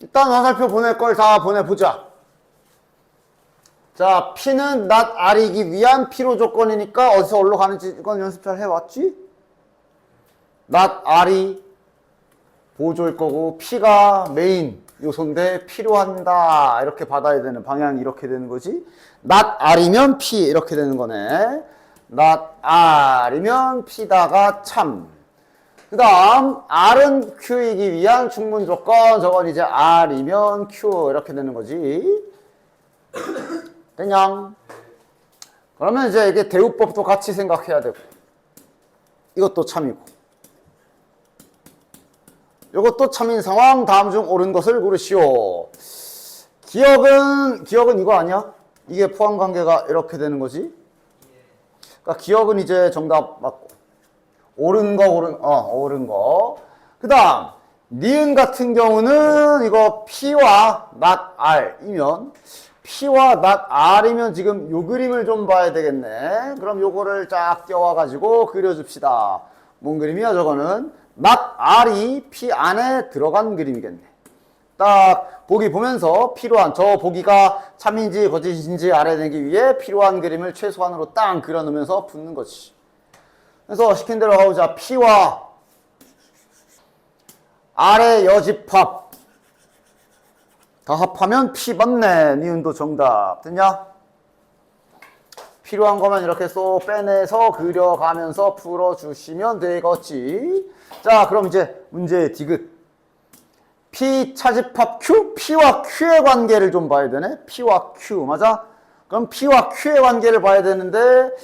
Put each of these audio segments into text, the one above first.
일단 화살표 보낼 걸 다 보내보자. 자, P는 not R이기 위한 필요 조건이니까 어디서 어디로 가는지 이건 연습 잘 해왔지? not R이 보조일 거고 P가 메인 요소인데 필요한다 이렇게 받아야 되는 방향이 이렇게 되는 거지. not R이면 P 이렇게 되는 거네. not R이면 P다가 참. 그 다음 R은 Q이기 위한 충분 조건. 저건 이제 R이면 Q 이렇게 되는 거지. 그냥 그러면 이제 이게 대우법도 같이 생각해야 되고 이것도 참이고 이것도 참인 상황. 다음 중 옳은 것을 고르시오. 기억은 이거 아니야? 이게 포함관계가 이렇게 되는 거지. 그러니까 기억은 이제 정답 맞고 옳은 거. 그 다음 니은 같은 경우는 이거 P와 not R이면 P와 not R이면 지금 요 그림을 좀 봐야 되겠네. 그럼 요거를 쫙 띄워가지고 그려줍시다. 뭔 그림이야 저거는? not R이 P 안에 들어간 그림이겠네. 딱 보기 보면서 필요한 저 보기가 참인지 거짓인지 알아내기 위해 필요한 그림을 최소한으로 딱 그려놓으면서 붙는 거지. 그래서 시킨 대로 가보자. P와 R의 여집합 다 합하면 P 맞네. 니은도 정답. 됐냐? 필요한 것만 이렇게 쏙 빼내서 그려가면서 풀어주시면 되겠지. 자, 그럼 이제 문제의 디귿. P 차집합 Q? P와 Q의 관계를 좀 봐야 되네. P와 Q, 맞아? 그럼 P와 Q의 관계를 봐야 되는데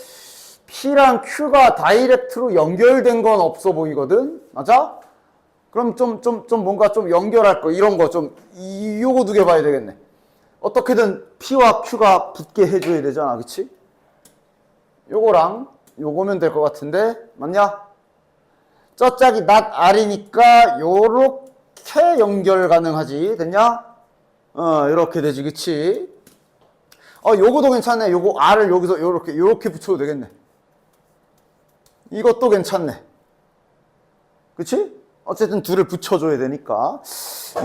P랑 Q가 다이렉트로 연결된 건 없어 보이거든? 맞아? 그럼 좀 뭔가 좀 연결할 거, 이런 거 좀, 요거 두 개 봐야 되겠네. 어떻게든 P와 Q가 붙게 해줘야 되잖아, 그치? 요거랑 요거면 될 것 같은데, 맞냐? 저 짝이 not R이니까 요렇게 연결 가능하지, 됐냐? 요렇게 되지, 그치? 요거도 괜찮네. 요거 R을 여기서 요렇게 붙여도 되겠네. 이것도 괜찮네. 그치? 어쨌든 둘을 붙여줘야 되니까.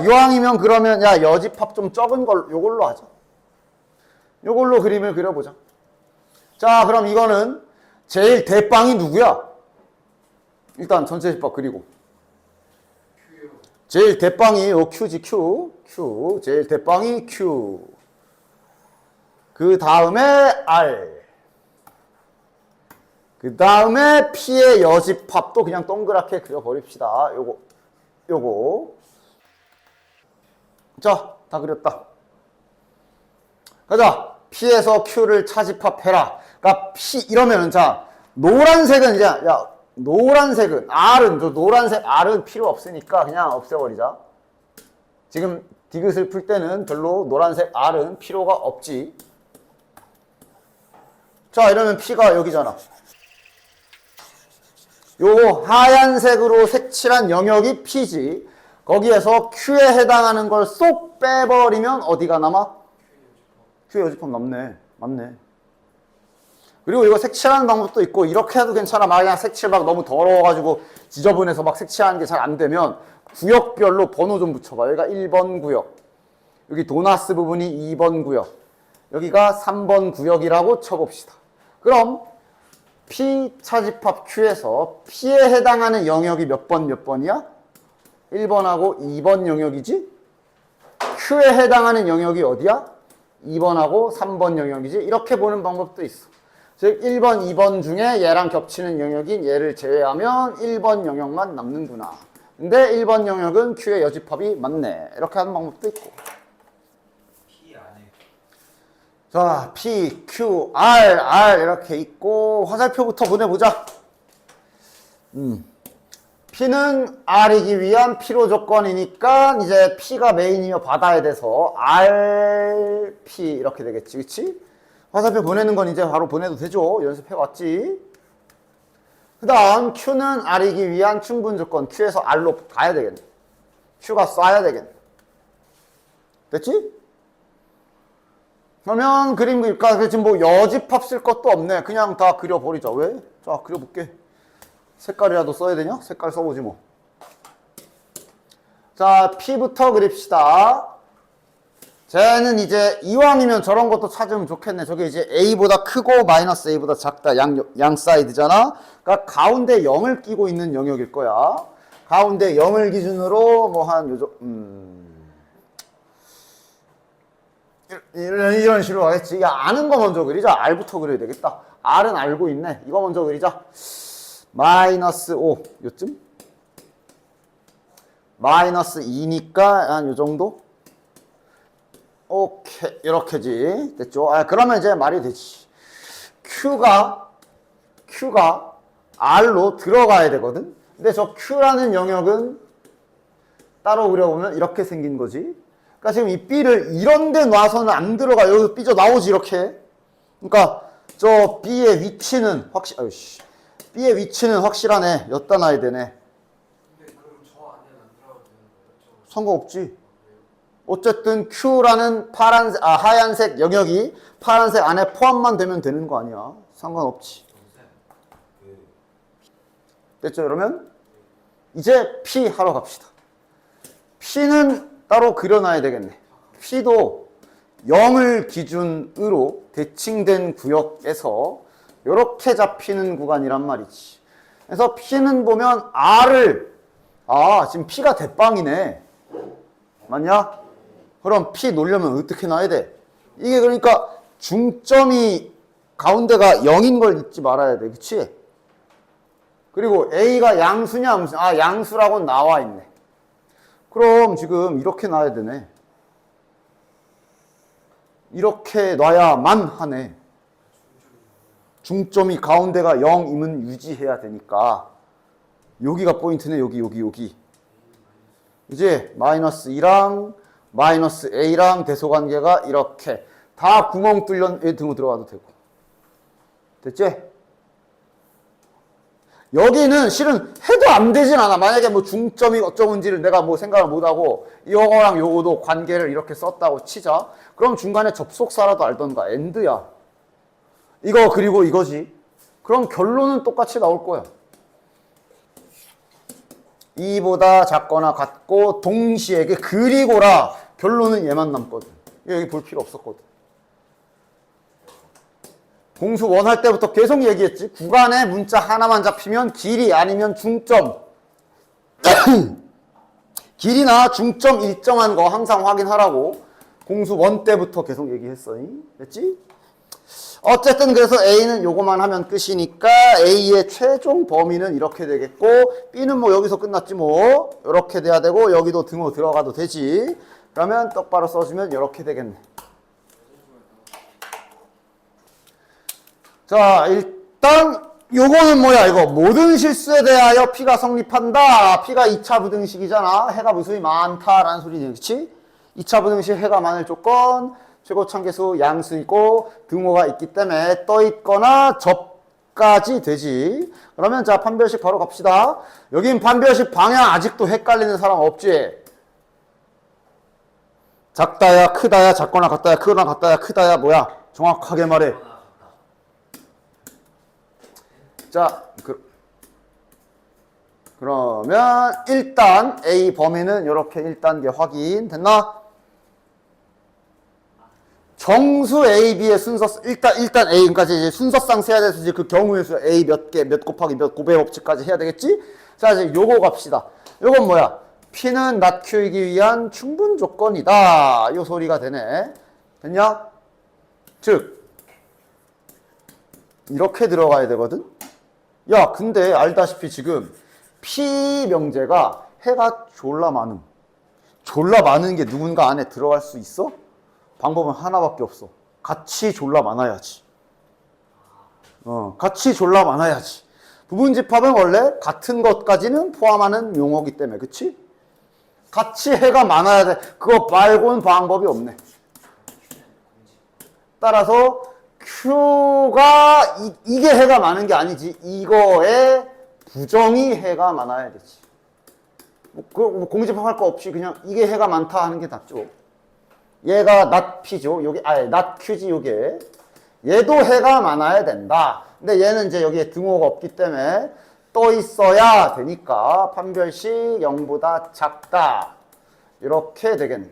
이왕이면 그러면 야 여집합 좀 적은 걸 요걸로 하자. 요걸로 그림을 그려보자. 자, 그럼 이거는 제일 대빵이 누구야? 일단 전체 집합 그리고 제일 대빵이 요 Q지. Q 제일 대빵이 Q. 그 다음에 R. 그 다음에 P의 여집합도 그냥 동그랗게 그려버립시다. 요거. 자, 다 그렸다. 가자. P에서 Q를 차집합해라. 그러니까 P, 이러면은, 자, 노란색은 이제, 노란색은, 노란색 R은 필요 없으니까 그냥 없애버리자. 지금 디귿을 풀 때는 별로 노란색 R은 필요가 없지. 자, 이러면 P가 여기잖아. 요 하얀색으로 색칠한 영역이 P지. 거기에서 Q에 해당하는 걸 쏙 빼버리면 어디가 남아? Q의 여집합 남네. 맞네. 그리고 이거 색칠하는 방법도 있고 이렇게 해도 괜찮아. 막 그냥 색칠 막 너무 더러워가지고 지저분해서 막 색칠하는 게 잘 안 되면 구역별로 번호 좀 붙여봐. 여기가 1번 구역. 여기 도나스 부분이 2번 구역. 여기가 3번 구역이라고 쳐봅시다. 그럼 P 차집합 Q에서 P에 해당하는 영역이 몇 번이야? 1번하고 2번 영역이지? Q에 해당하는 영역이 어디야? 2번하고 3번 영역이지? 이렇게 보는 방법도 있어. 즉 1번, 2번 중에 얘랑 겹치는 영역인 얘를 제외하면 1번 영역만 남는구나. 근데 1번 영역은 Q의 여집합이 맞네. 이렇게 하는 방법도 있고. 자, P, Q, R 이렇게 있고 화살표부터 보내보자. P는 R이기 위한 필요 조건이니까 이제 P가 메인이며 받아야 돼서 R, P 이렇게 되겠지, 그치? 화살표 보내는 건 이제 바로 보내도 되죠. 연습해왔지. 그 다음 Q는 R이기 위한 충분 조건. Q에서 R로 가야 되겠네. Q가 쏴야 되겠네. 됐지? 그러면 그림 그릴까? 지금 뭐 여집합 쓸 것도 없네. 그냥 다 그려버리자. 왜? 자, 그려볼게. 색깔이라도 써야 되냐? 색깔 써보지 뭐. 자, P부터 그립시다. 쟤는 이제 이왕이면 저런 것도 찾으면 좋겠네. 저게 이제 A보다 크고 마이너스 A보다 작다. 양 사이드잖아. 그러니까 가운데 0을 끼고 있는 영역일 거야. 가운데 0을 기준으로 뭐 한 요정 이런 식으로 하겠지. 야, 아는 거 먼저 그리자. R부터 그려야 되겠다. R은 알고 있네. 이거 먼저 그리자. 마이너스 5 요쯤? 마이너스 2니까 한 요 정도? 오케이, 이렇게지. 됐죠? 아, 그러면 이제 말이 되지. Q가 R로 들어가야 되거든? 근데 저 Q라는 영역은 따로 그려보면 이렇게 생긴 거지. 그러니까 지금 이 B를 이런 데 놔서는 안 들어가. 여기서 삐져 나오지, 이렇게. 그러니까 저 B의 위치는 B의 위치는 확실하네. 엿다 놔야 되네. 근데 그럼 저 안에는 안 들어가도 되는 거예요? 상관없지. 어쨌든 Q라는 하얀색 영역이 파란색 안에 포함만 되면 되는 거 아니야. 상관없지. 됐죠? 그러면 이제 P 하러 갑시다. P는 따로 그려놔야 되겠네. P도 0을 기준으로 대칭된 구역에서 이렇게 잡히는 구간이란 말이지. 그래서 P는 보면 R을 지금 P가 대빵이네. 맞냐? 그럼 P 놓으려면 어떻게 놔야 돼? 이게 그러니까 중점이 가운데가 0인 걸 잊지 말아야 돼. 그치? 그리고 A가 양수냐 음수냐? 양수라고 나와 있네. 그럼 지금 이렇게 놔야 되네. 이렇게 놔야만 하네. 중점이 가운데가 0임은 유지해야 되니까. 여기가 포인트네. 여기. 이제 마이너스 2랑 마이너스 A랑 대소관계가 이렇게 다 구멍 뚫려 등으로 들어가도 되고. 됐지? 여기는 실은 해도 안 되진 않아. 만약에 뭐 중점이 어쩌는지를 내가 뭐 생각을 못하고 이거랑 요거도 관계를 이렇게 썼다고 치자. 그럼 중간에 접속사라도 알던가. 엔드야. 이거 그리고 이거지. 그럼 결론은 똑같이 나올 거야. 2보다 작거나 같고 동시에 그리고라 결론은 얘만 남거든. 여기 볼 필요 없었거든. 공수 원할 때부터 계속 얘기했지. 구간에 문자 하나만 잡히면 길이 아니면 중점. 길이나 중점 일정한 거 항상 확인하라고 공수 원 때부터 계속 얘기했어. 됐지? 어쨌든 그래서 A는 요거만 하면 끝이니까 A의 최종 범위는 이렇게 되겠고 B는 뭐 여기서 끝났지 뭐. 이렇게 돼야 되고 여기도 등호 들어가도 되지. 그러면 똑바로 써주면 이렇게 되겠네. 자, 일단 요거는 뭐야 이거. 모든 실수에 대하여 P가 성립한다. P가 2차 부등식이잖아. 해가 무수히 많다라는 소리지. 그치? 2차 부등식 해가 많을 조건 최고 참계수 양수이고 등호가 있기 때문에 떠있거나 접까지 되지. 그러면 자 판별식 바로 갑시다. 여긴 판별식 방향 아직도 헷갈리는 사람 없지? 작다야 크다야 작거나 같다야 크거나 같다야 크다야 뭐야? 정확하게 말해. 자 그러면 일단 A 범위는 이렇게 1단계 확인 됐나? 정수 A, B의 순서 일단 A까지 이제 순서상 세야 돼서 이제 그 경우의 수 A 몇 개, 몇 곱하기 몇 곱의 법칙까지 해야 되겠지? 자 이제 요거 갑시다. 요건 뭐야? P는 not Q이기 위한 충분 조건이다. 요 소리가 되네. 됐냐? 즉 이렇게 들어가야 되거든. 야 근데 알다시피 지금 P 명제가 해가 졸라 많은 게 누군가 안에 들어갈 수 있어? 방법은 하나밖에 없어. 같이 졸라 많아야지. 같이 졸라 많아야지. 부분집합은 원래 같은 것까지는 포함하는 용어기 때문에, 그치? 같이 해가 많아야 돼. 그거 말고는 방법이 없네. 따라서 Q가 이게 해가 많은 게 아니지. 이거에 부정이 해가 많아야 되지. 뭐 공집합할 거 없이 그냥 이게 해가 많다 하는 게 낫죠. 얘가 not P죠. 요게 not Q지 요게. 얘도 해가 많아야 된다. 근데 얘는 이제 여기에 등호가 없기 때문에 떠 있어야 되니까 판별식 0보다 작다. 이렇게 되겠네.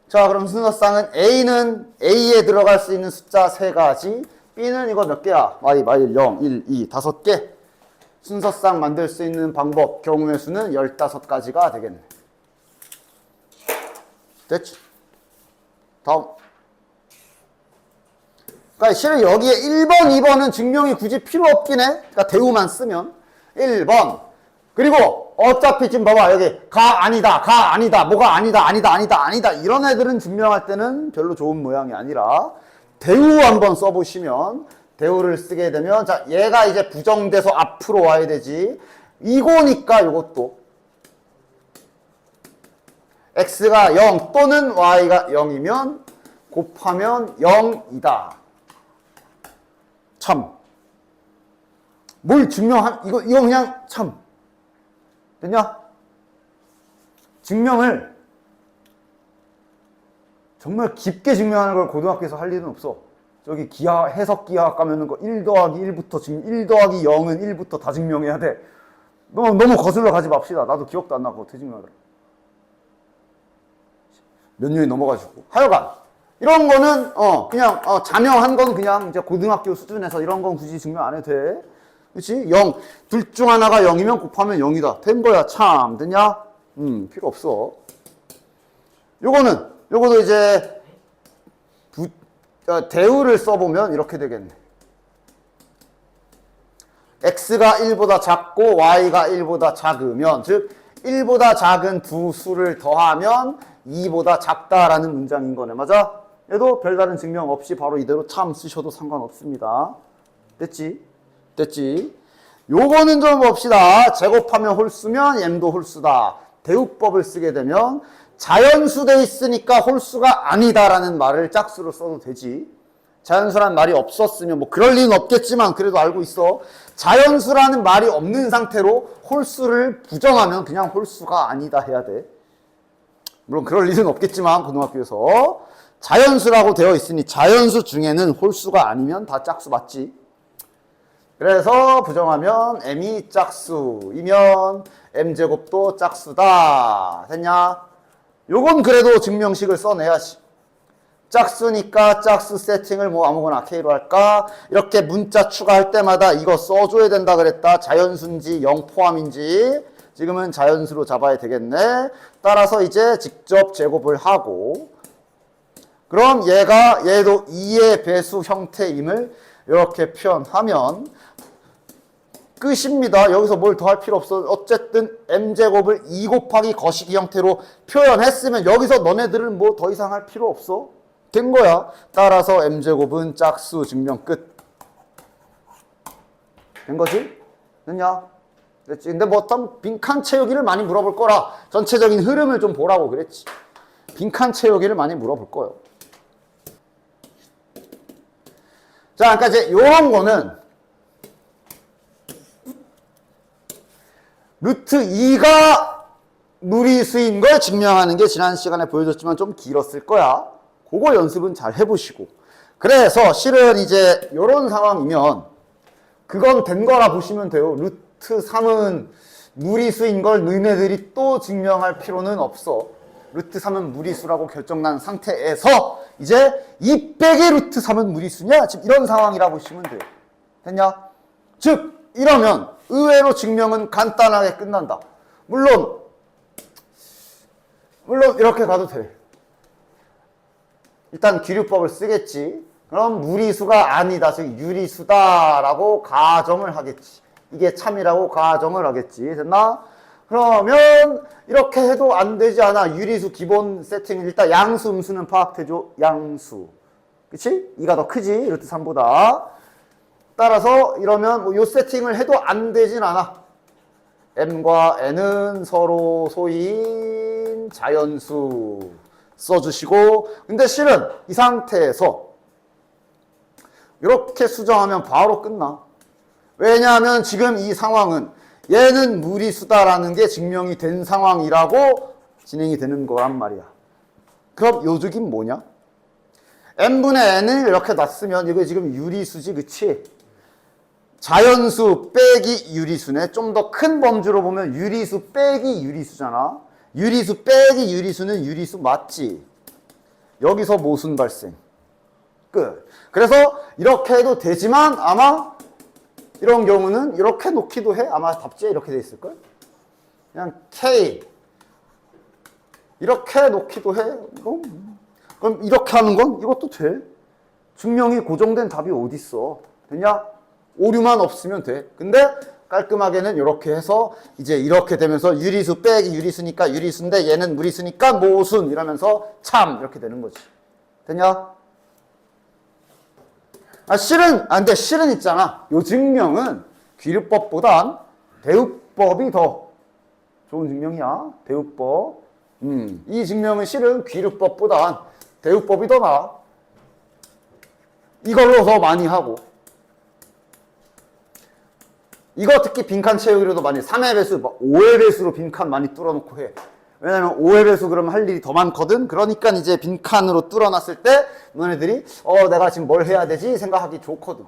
자, 그럼 순서쌍은 A에 들어갈 수 있는 숫자 3가지, B는 이거 몇 개야? y, 0, 1, 2, 5개. 순서쌍 만들 수 있는 방법, 경우의 수는 15가지가 되겠네. 됐지? 다음. 그러니까 실은 여기에 1번, 2번은 증명이 굳이 필요 없긴 해. 그러니까 대우만 쓰면. 1번. 그리고 어차피 지금 봐봐. 여기 가 아니다, 뭐가 아니다. 이런 애들은 증명할 때는 별로 좋은 모양이 아니라 대우 한번 써보시면, 대우를 쓰게 되면, 자, 얘가 이제 부정돼서 앞으로 와야 되지. 이거니까 이것도 x가 0 또는 y가 0이면 곱하면 0이다. 참. 뭘 이거 그냥 참. 됐냐? 증명을 정말 깊게 증명하는 걸 고등학교에서 할 일은 없어. 저기 해석 기하학 가면은 1 더하기 1부터 지금 1 더하기 0은 1부터 다 증명해야 돼. 너무 거슬러 가지 맙시다. 나도 기억도 안 나고 어떻게 증명하더라. 몇 년이 넘어가지고. 하여간 이런 거는 그냥 자명한 건 그냥 이제 고등학교 수준에서 이런 건 굳이 증명 안 해도 돼. 그렇지? 0. 둘 중 하나가 0이면 곱하면 0이다. 된 거야. 참. 됐냐? 필요 없어. 요거도 이제 대우를 써보면 이렇게 되겠네. x가 1보다 작고 y가 1보다 작으면, 즉 1보다 작은 두 수를 더하면 2보다 작다라는 문장인 거네. 맞아? 얘도 별다른 증명 없이 바로 이대로 참 쓰셔도 상관없습니다. 됐지? 요거는 좀 봅시다. 제곱하면 홀수면 m도 홀수다. 대우법을 쓰게 되면 자연수 돼 있으니까 홀수가 아니다라는 말을 짝수로 써도 되지. 자연수라는 말이 없었으면 뭐 그럴 리는 없겠지만 그래도 알고 있어. 자연수라는 말이 없는 상태로 홀수를 부정하면 그냥 홀수가 아니다 해야 돼. 물론 그럴 일은 없겠지만 고등학교에서 자연수라고 되어 있으니 자연수 중에는 홀수가 아니면 다 짝수 맞지. 그래서 부정하면 m이 짝수이면 m제곱도 짝수다. 됐냐? 요건 그래도 증명식을 써내야지. 짝수니까 짝수 세팅을 뭐 아무거나 K로 할까? 이렇게 문자 추가할 때마다 이거 써줘야 된다 그랬다. 자연수인지 0 포함인지 지금은 자연수로 잡아야 되겠네. 따라서 이제 직접 제곱을 하고, 그럼 얘도 2의 배수 형태임을 이렇게 표현하면 끝입니다. 여기서 뭘 더 할 필요 없어. 어쨌든 m제곱을 2 곱하기 거시기 형태로 표현했으면 여기서 너네들은 뭐 더 이상 할 필요 없어. 된 거야. 따라서 m제곱은 짝수 증명 끝. 된 거지? 됐냐? 됐지? 근데 뭐 어떤 빈칸 채우기를 많이 물어볼 거라 전체적인 흐름을 좀 보라고 그랬지. 빈칸 채우기를 많이 물어볼 거예요. 자, 그러니까 이제 요런 거는 루트 2가 무리수인 걸 증명하는 게 지난 시간에 보여줬지만 좀 길었을 거야. 그거 연습은 잘 해보시고. 그래서 실은 이제 요런 상황이면 그건 된 거라 보시면 돼요. 루트 3은 무리수인 걸 너희네들이 또 증명할 필요는 없어. 루트 3은 무리수라고 결정난 상태에서 이제 2 빼기 루트 3은 무리수냐? 지금 이런 상황이라 보시면 돼요. 됐냐? 즉 이러면 의외로 증명은 간단하게 끝난다. 물론 이렇게 가도 돼. 일단 기류법을 쓰겠지. 그럼 무리수가 아니다, 즉 유리수다라고 가정을 하겠지. 이게 참이라고 가정을 하겠지. 됐나? 그러면 이렇게 해도 안 되지 않아. 유리수 기본 세팅. 일단 양수, 음수는 파악되죠. 양수. 그치? 2가 더 크지. 루트 3보다. 따라서 이러면 뭐 요 세팅을 해도 안 되진 않아. m과 n은 서로 소인 자연수 써주시고, 근데 실은 이 상태에서 이렇게 수정하면 바로 끝나. 왜냐하면 지금 이 상황은 얘는 무리수다라는 게 증명이 된 상황이라고 진행이 되는 거란 말이야. 그럼 요적인 뭐냐? n분의 n을 이렇게 놨으면 이거 지금 유리수지, 그치? 자연수 빼기 유리수네. 좀 더 큰 범주로 보면 유리수 빼기 유리수잖아. 유리수 빼기 유리수는 유리수 맞지? 여기서 모순 발생. 끝. 그래서 이렇게 해도 되지만 아마 이런 경우는 이렇게 놓기도 해. 아마 답지에 이렇게 돼 있을걸? 그냥 K 이렇게 놓기도 해. 그럼 이렇게 하는 건 이것도 돼. 증명이 고정된 답이 어딨어. 됐냐? 오류만 없으면 돼. 근데 깔끔하게는 이렇게 해서 이제 이렇게 되면서 유리수 빼기 유리수니까 유리수인데 얘는 무리수니까 모순 이러면서 참 이렇게 되는 거지. 됐냐? 근데 실은 있잖아. 요 증명은 귀류법보단 대우법이 더 좋은 증명이야. 대우법. 이 증명은 실은 귀류법보단 대우법이 더 나아. 이걸로 더 많이 하고. 이거 특히 빈칸 채우기로도 많이 3의 배수, 5의 배수로 빈칸 많이 뚫어놓고 해. 왜냐면 5의 배수 그러면 할 일이 더 많거든. 그러니까 이제 빈칸으로 뚫어놨을 때 너네들이 내가 지금 뭘 해야 되지 생각하기 좋거든.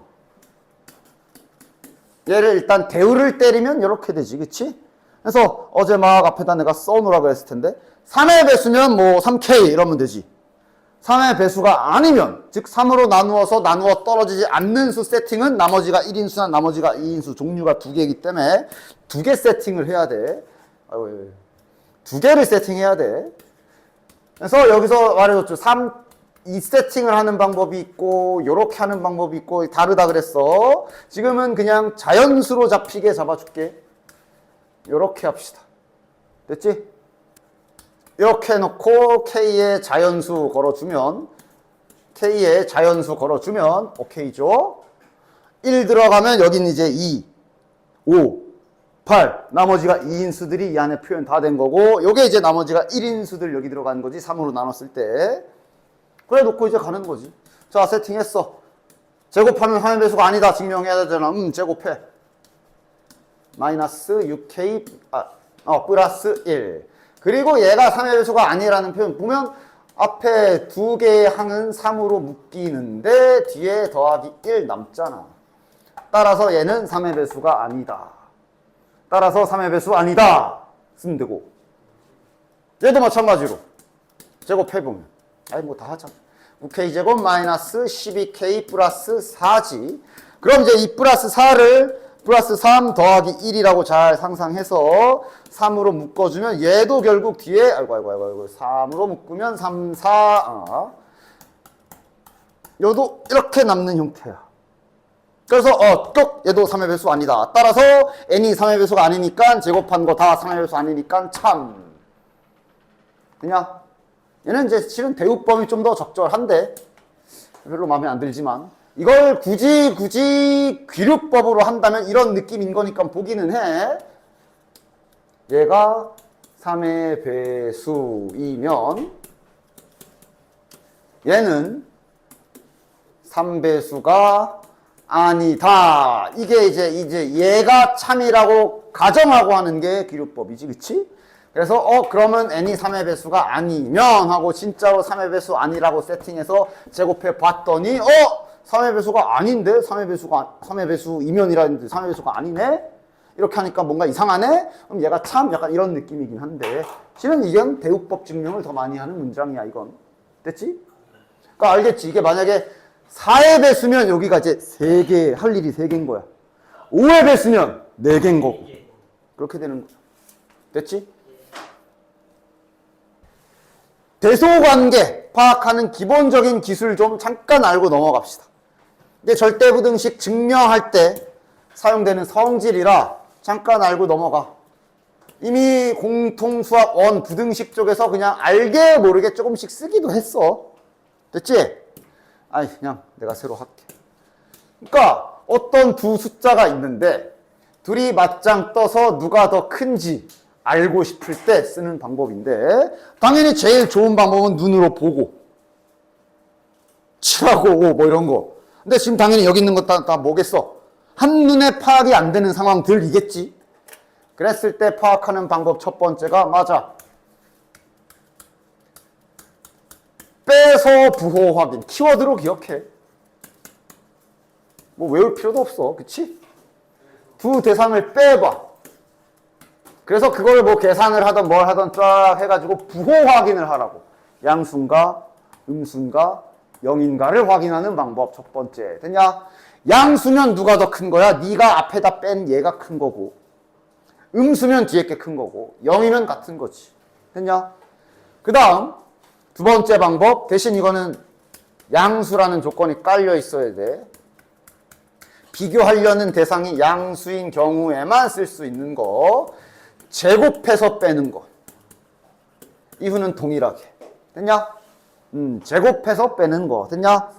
얘를 일단 대우를 때리면 이렇게 되지, 그치? 그래서 어제 막 앞에다 내가 써놓으라 그랬을 텐데 3의 배수면 뭐 3K 이러면 되지. 3의 배수가 아니면, 즉 3으로 나누어 떨어지지 않는 수 세팅은 나머지가 1인수나 나머지가 2인수, 종류가 두 개이기 때문에 두 개 세팅을 해야 돼. 두 개를 세팅해야 돼. 그래서 여기서 말해줬죠. 2 세팅을 하는 방법이 있고 요렇게 하는 방법이 있고 다르다 그랬어. 지금은 그냥 자연수로 잡히게 잡아줄게. 요렇게 합시다. 됐지? 이렇게 해놓고 K에 자연수 걸어주면 오케이죠. 1 들어가면 여기는 이제 2, 5, 8 나머지가 2인수들이 이 안에 표현 다 된 거고 요게 이제 나머지가 1인수들 여기 들어가는 거지. 3으로 나눴을 때. 그래 놓고 이제 가는 거지. 자, 세팅했어. 제곱하면 3의 배수가 아니다 증명해야 되잖아. 제곱해. 마이너스 6K 플러스 1. 그리고 얘가 3의 배수가 아니라는 표현 보면 앞에 두 개의 항은 3으로 묶이는데 뒤에 더하기 1 남잖아. 따라서 얘는 3의 배수가 아니다. 따라서 3의 배수 아니다 쓰면 되고 얘도 마찬가지로 제곱해보면 뭐 다 하자. 9K제곱 마이너스 12K 플러스 4지. 그럼 이제 이 플러스 4를 플러스 3 더하기 1이라고 잘 상상해서 3으로 묶어주면 얘도 결국 뒤에 3으로 묶으면 3, 4 얘도 이렇게 남는 형태야. 그래서 꼭 얘도 3의 배수 아니다. 따라서 n이 3의 배수가 아니니까 제곱한 거 다 3의 배수 아니니까 참. 그냥 얘는 이제 실은 대우법이 좀 더 적절한데 별로 마음에 안 들지만 이걸 굳이 귀류법으로 한다면 이런 느낌인 거니까 보기는 해. 얘가 3의 배수이면 얘는 3배수가 아니다. 이게 이제 얘가 참이라고 가정하고 하는 게 귀류법이지, 그치? 그래서 그러면 n이 3의 배수가 아니면 하고 진짜로 3의 배수 아니라고 세팅해서 제곱해 봤더니 3의 배수가 아닌데 3의 배수이면이라는데 3의 배수가 아니네? 이렇게 하니까 뭔가 이상하네? 그럼 얘가 참 약간 이런 느낌이긴 한데 실은 이건 대우법 증명을 더 많이 하는 문장이야, 이건. 됐지? 그러니까 알겠지? 이게 만약에 4의 배수면 여기가 이제 3개, 할 일이 3개인 거야. 5의 배수면 4개인 거고. 그렇게 되는 거죠. 됐지? 대소관계 파악하는 기본적인 기술 좀 잠깐 알고 넘어갑시다. 이게 절대부등식 증명할 때 사용되는 성질이라 잠깐 알고 넘어가. 이미 공통수학 1 부등식 쪽에서 그냥 알게 모르게 조금씩 쓰기도 했어. 됐지? 그냥 내가 새로 할게. 그러니까 어떤 두 숫자가 있는데 둘이 맞짱 떠서 누가 더 큰지 알고 싶을 때 쓰는 방법인데 당연히 제일 좋은 방법은 눈으로 보고 칠하고 뭐 이런 거. 근데 지금 당연히 여기 있는 거 다 뭐겠어? 한눈에 파악이 안 되는 상황들이겠지. 그랬을 때 파악하는 방법 첫 번째가 맞아. 빼서 부호 확인. 키워드로 기억해. 뭐 외울 필요도 없어. 그치? 두 대상을 빼봐. 그래서 그걸 뭐 계산을 하던 뭘 하던 쫙 해가지고 부호 확인을 하라고. 양수인가 음수인가 0인가를 확인하는 방법 첫 번째. 됐냐? 양수면 누가 더 큰 거야? 네가 앞에다 뺀 얘가 큰 거고, 음수면 뒤에 게 큰 거고, 0이면 같은 거지. 됐냐? 그 다음 두 번째 방법, 대신 이거는 양수라는 조건이 깔려 있어야 돼. 비교하려는 대상이 양수인 경우에만 쓸 수 있는 거, 제곱해서 빼는 거. 이후는 동일하게. 됐냐? 제곱해서 빼는 거. 됐냐?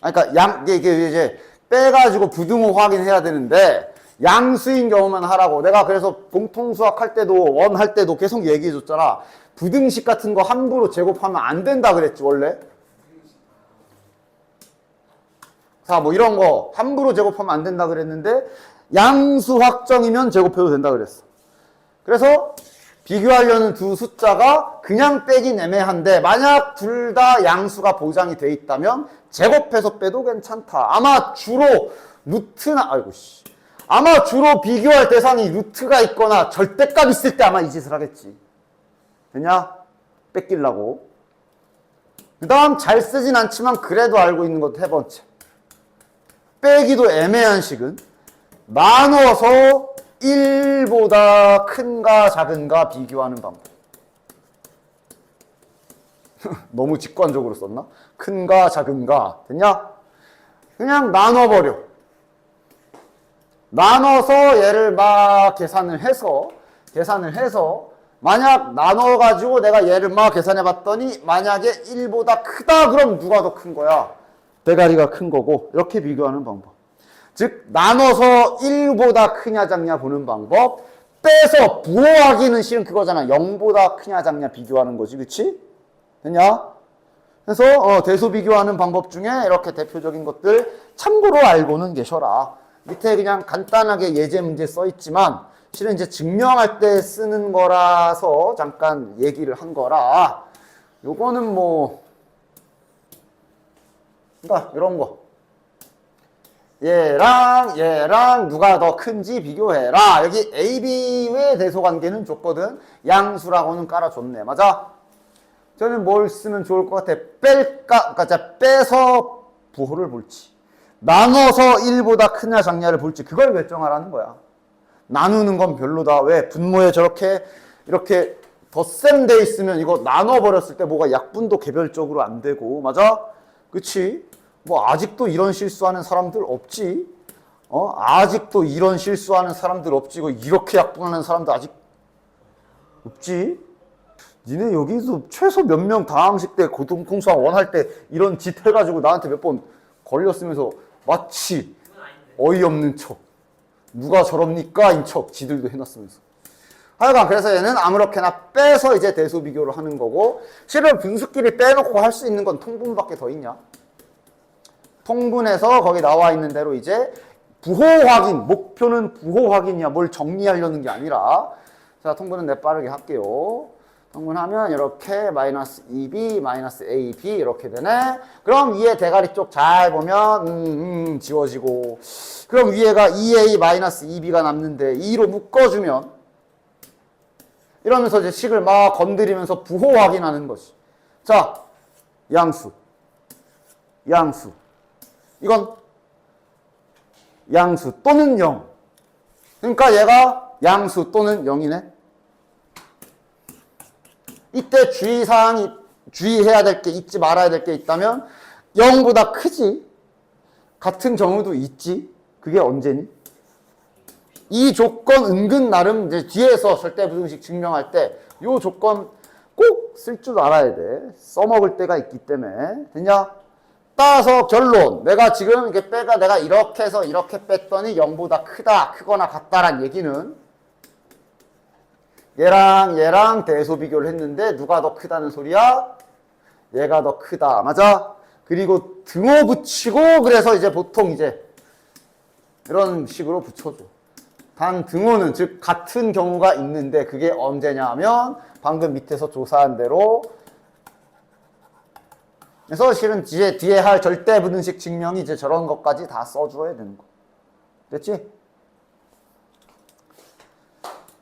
그러니까 이게 이제 빼가지고 부등호 확인해야 되는데 양수인 경우만 하라고. 내가 그래서 공통수학 할 때도 원 할 때도 계속 얘기해 줬잖아. 부등식 같은 거 함부로 제곱하면 안 된다 그랬지 원래. 자, 뭐 이런 거 함부로 제곱하면 안 된다 그랬는데 양수 확정이면 제곱해도 된다 그랬어. 그래서 비교하려는 두 숫자가 그냥 빼긴 애매한데 만약 둘 다 양수가 보장이 돼 있다면 제곱해서 빼도 괜찮다. 아마 주로 아마 주로 비교할 대상이 루트가 있거나 절대값 있을 때 아마 이 짓을 하겠지. 되냐? 뺏기려고. 그 다음 잘 쓰진 않지만 그래도 알고 있는 것도 세 번째. 빼기도 애매한 식은 나눠서 1보다 큰가 작은가 비교하는 방법. 너무 직관적으로 썼나? 큰가 작은가. 됐냐? 그냥 나눠버려. 나눠서 얘를 막 계산을 해서 만약 나눠가지고 내가 얘를 막 계산해봤더니 만약에 1보다 크다 그럼 누가 더 큰 거야? 대가리가 큰 거고. 이렇게 비교하는 방법. 즉 나눠서 1보다 크냐 작냐 보는 방법. 빼서 부호하기는 실은 그거잖아. 0보다 크냐 작냐 비교하는 거지. 그치? 됐냐? 그래서 대수 비교하는 방법 중에 이렇게 대표적인 것들 참고로 알고는 계셔라. 밑에 그냥 간단하게 예제 문제 써 있지만 실은 이제 증명할 때 쓰는 거라서 잠깐 얘기를 한 거라. 요거는 뭐 그러니까 이런 거. 얘랑 누가 더 큰지 비교해라. 여기 A, B의 대소관계는 줬거든. 양수라고는 깔아줬네. 맞아? 저는 뭘 쓰면 좋을 것 같아? 그러니까 빼서 부호를 볼지, 나눠서 1보다 크냐 작냐를 볼지, 그걸 결정하라는 거야. 나누는 건 별로다. 왜? 분모에 저렇게 이렇게 덧셈돼 있으면 이거 나눠버렸을 때 뭐가 약분도 개별적으로 안 되고. 맞아? 그치? 뭐 아직도 이런 실수하는 사람들 없지? 아직도 이런 실수하는 사람들 없지? 이렇게 약분하는 사람들 아직 없지? 니네 여기서 최소 몇 명 다항식 때 고등공수학 원할 때 이런 짓 해가지고 나한테 몇 번 걸렸으면서 마치 어이없는 척, 누가 저럽니까? 인 척 지들도 해놨으면서. 하여간 그래서 얘는 아무렇게나 빼서 이제 대수 비교를 하는 거고, 실은 분수끼리 빼놓고 할 수 있는 건 통분밖에 더 있냐? 통분해서 거기 나와 있는 대로 이제 부호 확인, 목표는 부호 확인이야. 뭘 정리하려는 게 아니라. 자, 통분은 내 빠르게 할게요. 통분하면 이렇게 마이너스 2b 마이너스 ab 이렇게 되네. 그럼 위에 대가리 쪽 잘 보면 지워지고, 그럼 위에가 2a 마이너스 2b가 남는데 2로 묶어주면 이러면서 이제 식을 막 건드리면서 부호 확인하는 것이. 자, 양수 이건 양수 또는 0. 그러니까 얘가 양수 또는 0이네. 이때 주의해야 될 게 있지 말아야 될 게 있다면 0보다 크지. 같은 경우도 있지. 그게 언제니? 이 조건 은근 나름 이제 뒤에서 절대부등식 증명할 때 이 조건 꼭 쓸 줄 알아야 돼. 써먹을 때가 있기 때문에. 됐냐? 따라서 결론. 내가 지금 이렇게 내가 이렇게 해서 이렇게 뺐더니 0보다 크다, 크거나 같다란 얘기는 얘랑 대소 비교를 했는데 누가 더 크다는 소리야? 얘가 더 크다. 맞아? 그리고 등호 붙이고 그래서 이제 보통 이제 이런 식으로 붙여줘. 단 등호는 즉 같은 경우가 있는데 그게 언제냐 하면 방금 밑에서 조사한 대로. 그래서 실은 뒤에 할 절대부등식 증명이 이제 저런 것까지 다 써줘야 되는 거. 됐지?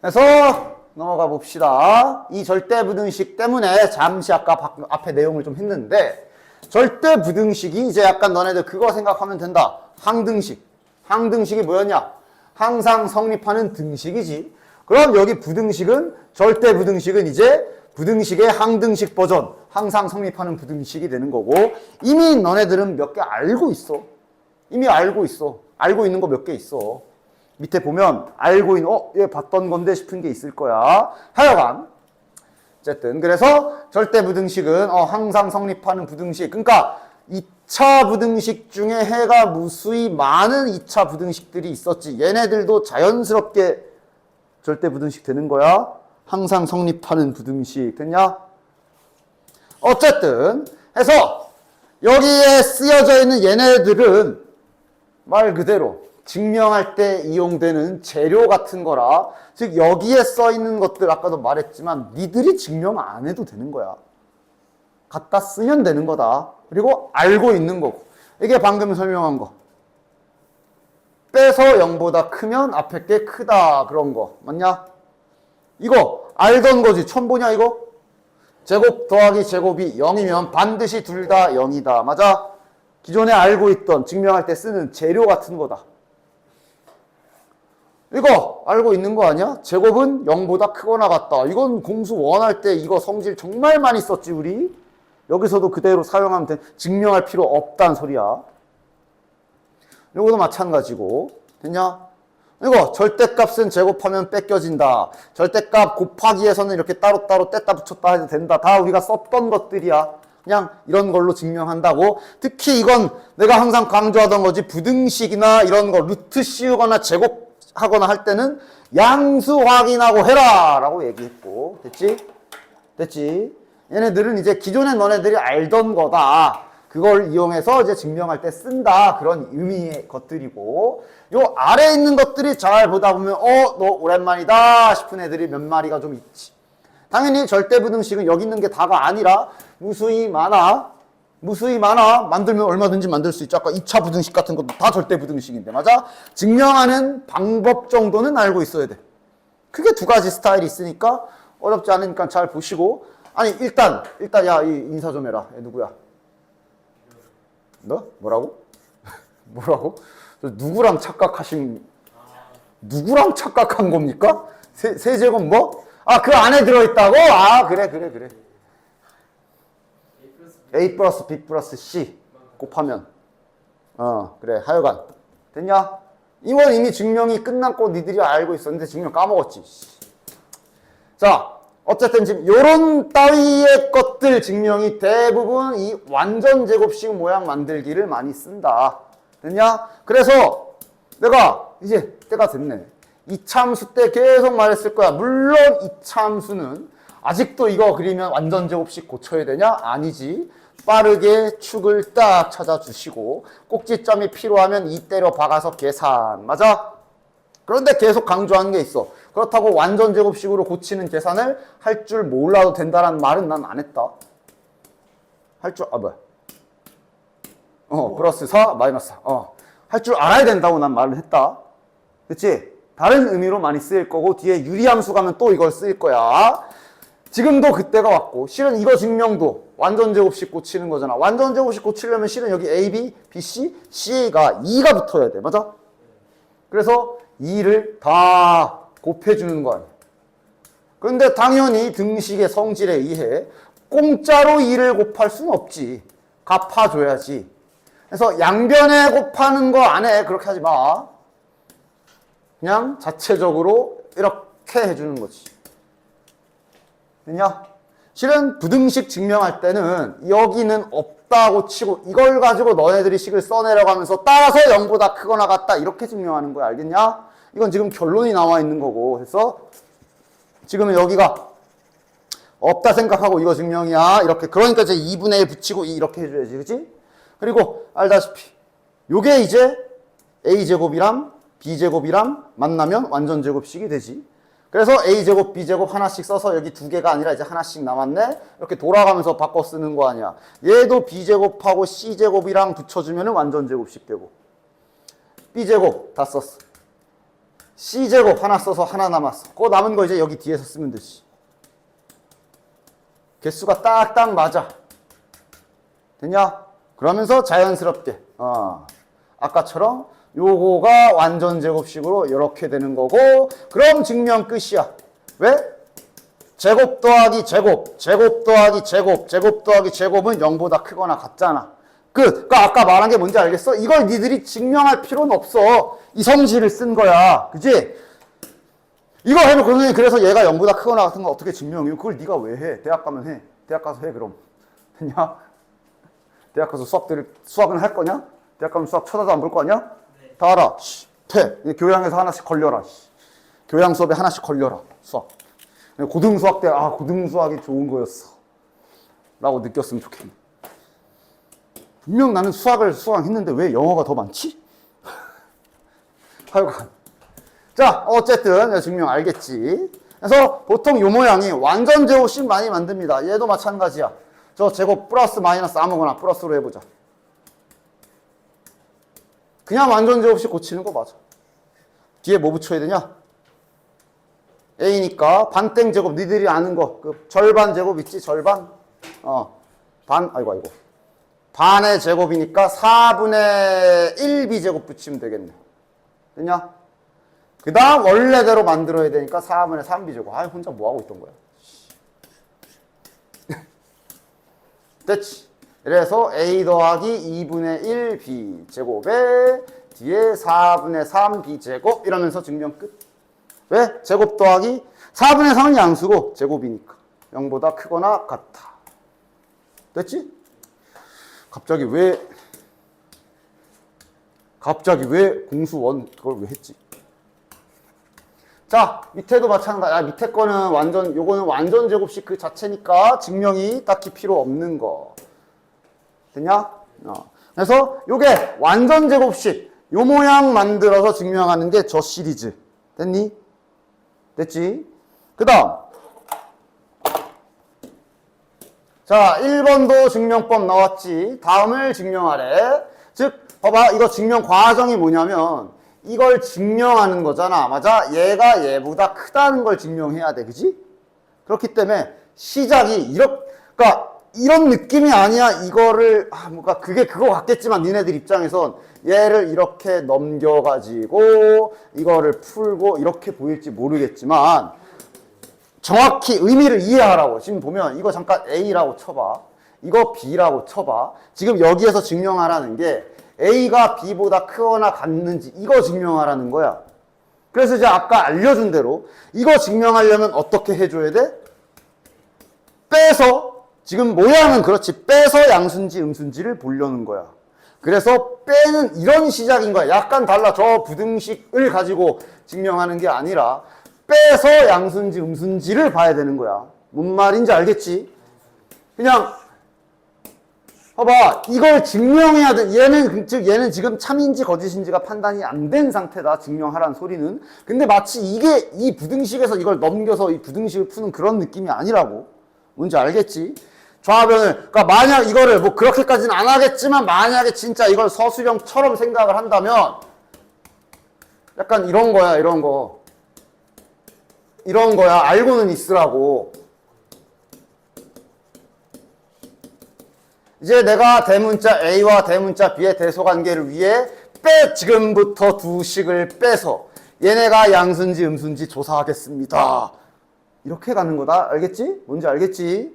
그래서 넘어가 봅시다. 이 절대부등식 때문에 잠시 아까 앞에 내용을 좀 했는데 절대부등식이 이제 약간 너네들 그거 생각하면 된다. 항등식. 항등식이 뭐였냐? 항상 성립하는 등식이지. 그럼 여기 부등식은 절대부등식은 이제 부등식의 항등식 버전. 항상 성립하는 부등식이 되는 거고 이미 너네들은 몇 개 알고 있어. 이미 알고 있어. 알고 있는 거 몇 개 있어. 밑에 보면 알고 있는 얘 봤던 건데 싶은 게 있을 거야. 하여간 어쨌든 그래서 절대부등식은 항상 성립하는 부등식. 그러니까 2차 부등식 중에 해가 무수히 많은 2차 부등식들이 있었지. 얘네들도 자연스럽게 절대부등식 되는 거야. 항상 성립하는 부등식. 됐냐? 어쨌든 해서 여기에 쓰여져 있는 얘네들은 말 그대로 증명할 때 이용되는 재료 같은 거라. 즉 여기에 써 있는 것들 아까도 말했지만 니들이 증명 안 해도 되는 거야. 갖다 쓰면 되는 거다. 그리고 알고 있는 거고. 이게 방금 설명한 거. 빼서 0보다 크면 앞에 게 크다. 그런 거. 맞냐? 이거 알던 거지. 처음 보냐 이거? 제곱 더하기 제곱이 0이면 반드시 둘 다 0이다. 맞아? 기존에 알고 있던 증명할 때 쓰는 재료 같은 거다. 이거 알고 있는 거 아니야? 제곱은 0보다 크거나 같다. 이건 공수 원할 때 이거 성질 정말 많이 썼지 우리. 여기서도 그대로 사용하면 돼. 증명할 필요 없다는 소리야. 이거도 마찬가지고. 됐냐? 이거 절대값은 제곱하면 뺏겨진다. 절대값 곱하기에서는 이렇게 따로따로 뗐다 붙였다 해도 된다. 다 우리가 썼던 것들이야. 그냥 이런 걸로 증명한다고. 특히 이건 내가 항상 강조하던 거지. 부등식이나 이런 거 루트 씌우거나 제곱하거나 할 때는 양수 확인하고 해라 라고 얘기했고. 됐지? 됐지? 얘네들은 이제 기존에 너네들이 알던 거다. 그걸 이용해서 이제 증명할 때 쓴다. 그런 의미의 것들이고. 요 아래에 있는 것들이 잘 보다 보면 너 오랜만이다 싶은 애들이 몇 마리가 좀 있지. 당연히 절대부등식은 여기 있는 게 다가 아니라 무수히 많아. 무수히 많아. 만들면 얼마든지 만들 수 있죠. 아까 2차 부등식 같은 것도 다 절대부등식인데. 맞아? 증명하는 방법 정도는 알고 있어야 돼. 크게 두 가지 스타일이 있으니까 어렵지 않으니까 잘 보시고. 아니 일단 야 이 인사 좀 해라. 얘 누구야? 너? 뭐라고? 뭐라고? 누구랑 착각한 겁니까? 세제곱 뭐? 그 안에 들어있다고? 그래. A 플러스 B 플러스 C 곱하면 그래 하여간 됐냐? 이건 이미 증명이 끝났고 니들이 알고 있었는데 증명 까먹었지. 자 어쨌든 지금 요런 따위의 것들 증명이 대부분 이 완전 제곱식 모양 만들기를 많이 쓴다. 됐냐? 그래서 내가 이제 때가 됐네. 이차함수 때 계속 말했을 거야. 물론 이차함수는 아직도 이거 그리면 완전 제곱식 고쳐야 되냐? 아니지. 빠르게 축을 딱 찾아주시고 꼭지점이 필요하면 이 때려 박아서 계산. 맞아? 그런데 계속 강조하는 게 있어. 그렇다고 완전 제곱식으로 고치는 계산을 할 줄 몰라도 된다라는 말은 난 안 했다. 플러스 4 마이너스 4. 할 줄 알아야 된다고 난 말을 했다. 그치? 다른 의미로 많이 쓰일 거고 뒤에 유리함수 가면 또 이걸 쓰일 거야. 지금도 그때가 왔고 실은 이거 증명도 완전 제곱식 고치는 거잖아. 완전 제곱식 고치려면 실은 여기 A, B, B, C, C가 2가 붙어야 돼. 맞아? 그래서 2를 다 곱해주는 거 아니야. 그런데 당연히 등식의 성질에 의해 공짜로 2를 곱할 수는 없지. 갚아줘야지. 그래서 양변에 곱하는 거 안 해. 그렇게 하지 마. 그냥 자체적으로 이렇게 해주는 거지. 됐냐? 실은 부등식 증명할 때는 여기는 없다고 치고 이걸 가지고 너네들이 식을 써내려가면서 따라서 0보다 크거나 같다 이렇게 증명하는 거야. 알겠냐? 이건 지금 결론이 나와 있는 거고. 그래서 지금은 여기가 없다 생각하고 이거 증명이야. 이렇게. 그러니까 이제 2분의 1 붙이고 이렇게 해줘야지. 그치? 그리고 알다시피 요게 이제 A제곱이랑 B제곱이랑 만나면 완전 제곱식이 되지. 그래서 A제곱, B제곱 하나씩 써서 여기 두 개가 아니라 이제 하나씩 남았네. 이렇게 돌아가면서 바꿔 쓰는 거 아니야. 얘도 B제곱하고 C제곱이랑 붙여주면 완전 제곱식 되고 B제곱 다 썼어. C제곱 하나 써서 하나 남았어. 그거 남은 거 이제 여기 뒤에서 쓰면 되지. 개수가 딱딱 맞아. 됐냐? 그러면서 자연스럽게 아까처럼 요거가 완전 제곱식으로 이렇게 되는 거고, 그럼 증명 끝이야. 왜? 제곱 더하기 제곱, 제곱 더하기 제곱, 제곱 더하기 제곱은 0보다 크거나 같잖아. 그러니까 아까 말한 게 뭔지 알겠어? 이걸 니들이 증명할 필요는 없어. 이 성질을 쓴 거야. 그치? 이거 해놓고 선생님 그래서 얘가 0보다 크거나 같은 거 어떻게 증명해? 그걸 네가 왜 해? 대학 가면 해. 대학 가서 해 그럼. 됐냐? 대학 가서 수학은 할 거냐? 대학 가면 수학 쳐다도 안 볼 거 아니야? 네. 다 알아. 돼. 교양에서 하나씩 걸려라. 교양 수업에 하나씩 걸려라. 수학. 고등수학 때 고등수학이 좋은 거였어 라고 느꼈으면 좋겠네. 분명 나는 수학을 수강했는데 왜 영어가 더 많지? 하여간 자 어쨌든 증명 알겠지. 그래서 보통 요 모양이 완전 제곱식 많이 만듭니다. 얘도 마찬가지야. 저 제곱 플러스 마이너스 아무거나 플러스로 해보자. 그냥 완전 제곱식 고치는 거 맞아. 뒤에 뭐 붙여야 되냐? A니까 반땡 제곱, 니들이 아는 거, 그 절반 제곱 있지, 절반? 아이고. 반의 제곱이니까 4분의 1b제곱 붙이면 되겠네. 됐냐? 그 다음 원래대로 만들어야 되니까 4분의 3b제곱. 혼자 뭐 하고 있던 거야? 됐지? 그래서 A 더하기 2분의 1b제곱에 뒤에 4분의 3b제곱 이러면서 증명 끝. 왜? 제곱 더하기 4분의 3은 양수고 제곱이니까 0보다 크거나 같아. 됐지? 갑자기 왜 공수원 그걸 왜 했지? 자, 밑에도 마찬가지. 밑에 거는 요거는 완전 제곱식 그 자체니까 증명이 딱히 필요 없는 거. 됐냐? 그래서 요게 완전 제곱식 요 모양 만들어서 증명하는 게 저 시리즈. 됐니? 됐지? 그 다음 자 1번도 증명법 나왔지. 다음을 증명하래. 즉 봐봐, 이거 증명 과정이 뭐냐면 이걸 증명하는 거잖아. 맞아? 얘가 얘보다 크다는 걸 증명해야 돼. 그지? 그렇기 때문에 시작이 그러니까 이런 느낌이 아니야. 이거를 뭔가 그게 그거 같겠지만 니네들 입장에선 얘를 이렇게 넘겨가지고 이거를 풀고 이렇게 보일지 모르겠지만 정확히 의미를 이해하라고. 지금 보면 이거 잠깐 A라고 쳐봐. 이거 B라고 쳐봐. 지금 여기에서 증명하라는 게 A가 B보다 크거나 같는지 이거 증명하라는 거야. 그래서 이제 아까 알려준 대로 이거 증명하려면 어떻게 해줘야 돼? 빼서, 지금 모양은 그렇지, 빼서 양수인지 음수인지를 보려는 거야. 그래서 빼는 이런 시작인 거야. 약간 달라. 저 부등식을 가지고 증명하는 게 아니라 빼서 양수인지 음수인지를 봐야 되는 거야. 뭔 말인지 알겠지? 그냥 봐봐, 이걸 증명해야 돼. 얘는 지금 참인지 거짓인지가 판단이 안 된 상태다. 증명하라는 소리는. 근데 마치 이게 이 부등식에서 이걸 넘겨서 이 부등식을 푸는 그런 느낌이 아니라고. 뭔지 알겠지? 좌변을, 그러니까 만약 이거를 뭐 그렇게까지는 안 하겠지만 만약에 진짜 이걸 서술형처럼 생각을 한다면 약간 이런 거야, 이런 거. 이런 거야. 알고는 있으라고. 이제 내가 대문자 A와 대문자 B의 대소관계를 위해 지금부터 두 식을 빼서 얘네가 양수인지 음수인지 조사하겠습니다. 이렇게 가는 거다. 알겠지? 뭔지 알겠지?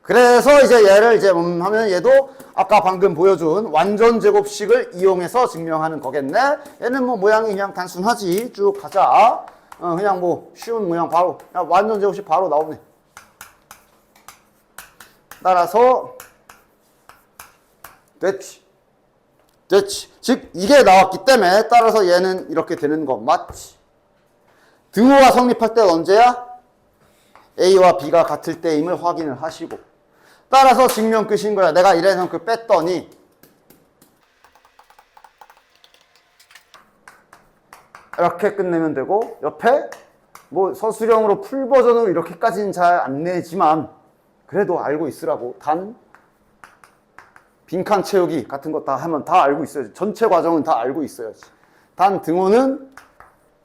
그래서 이제 얘를 이제 하면 얘도 아까 방금 보여준 완전 제곱식을 이용해서 증명하는 거겠네. 얘는 뭐 모양이 그냥 단순하지. 쭉 가자. 그냥 뭐 쉬운 모양 바로 그냥 완전 제곱식 바로 나오네. 따라서 됐지. 즉 이게 나왔기 때문에 따라서 얘는 이렇게 되는 거 맞지. 등호가 성립할 때는 언제야? A와 B가 같을 때임을 확인을 하시고. 따라서 증명 끝인 거야. 내가 이래서 그 뺐더니 이렇게 끝내면 되고, 옆에 뭐 서술형으로 풀 버전으로 이렇게까지는 잘 안 내지만 그래도 알고 있으라고. 단 빈칸 채우기 같은 거 다 하면 다 알고 있어야지. 전체 과정은 다 알고 있어야지. 단 등호는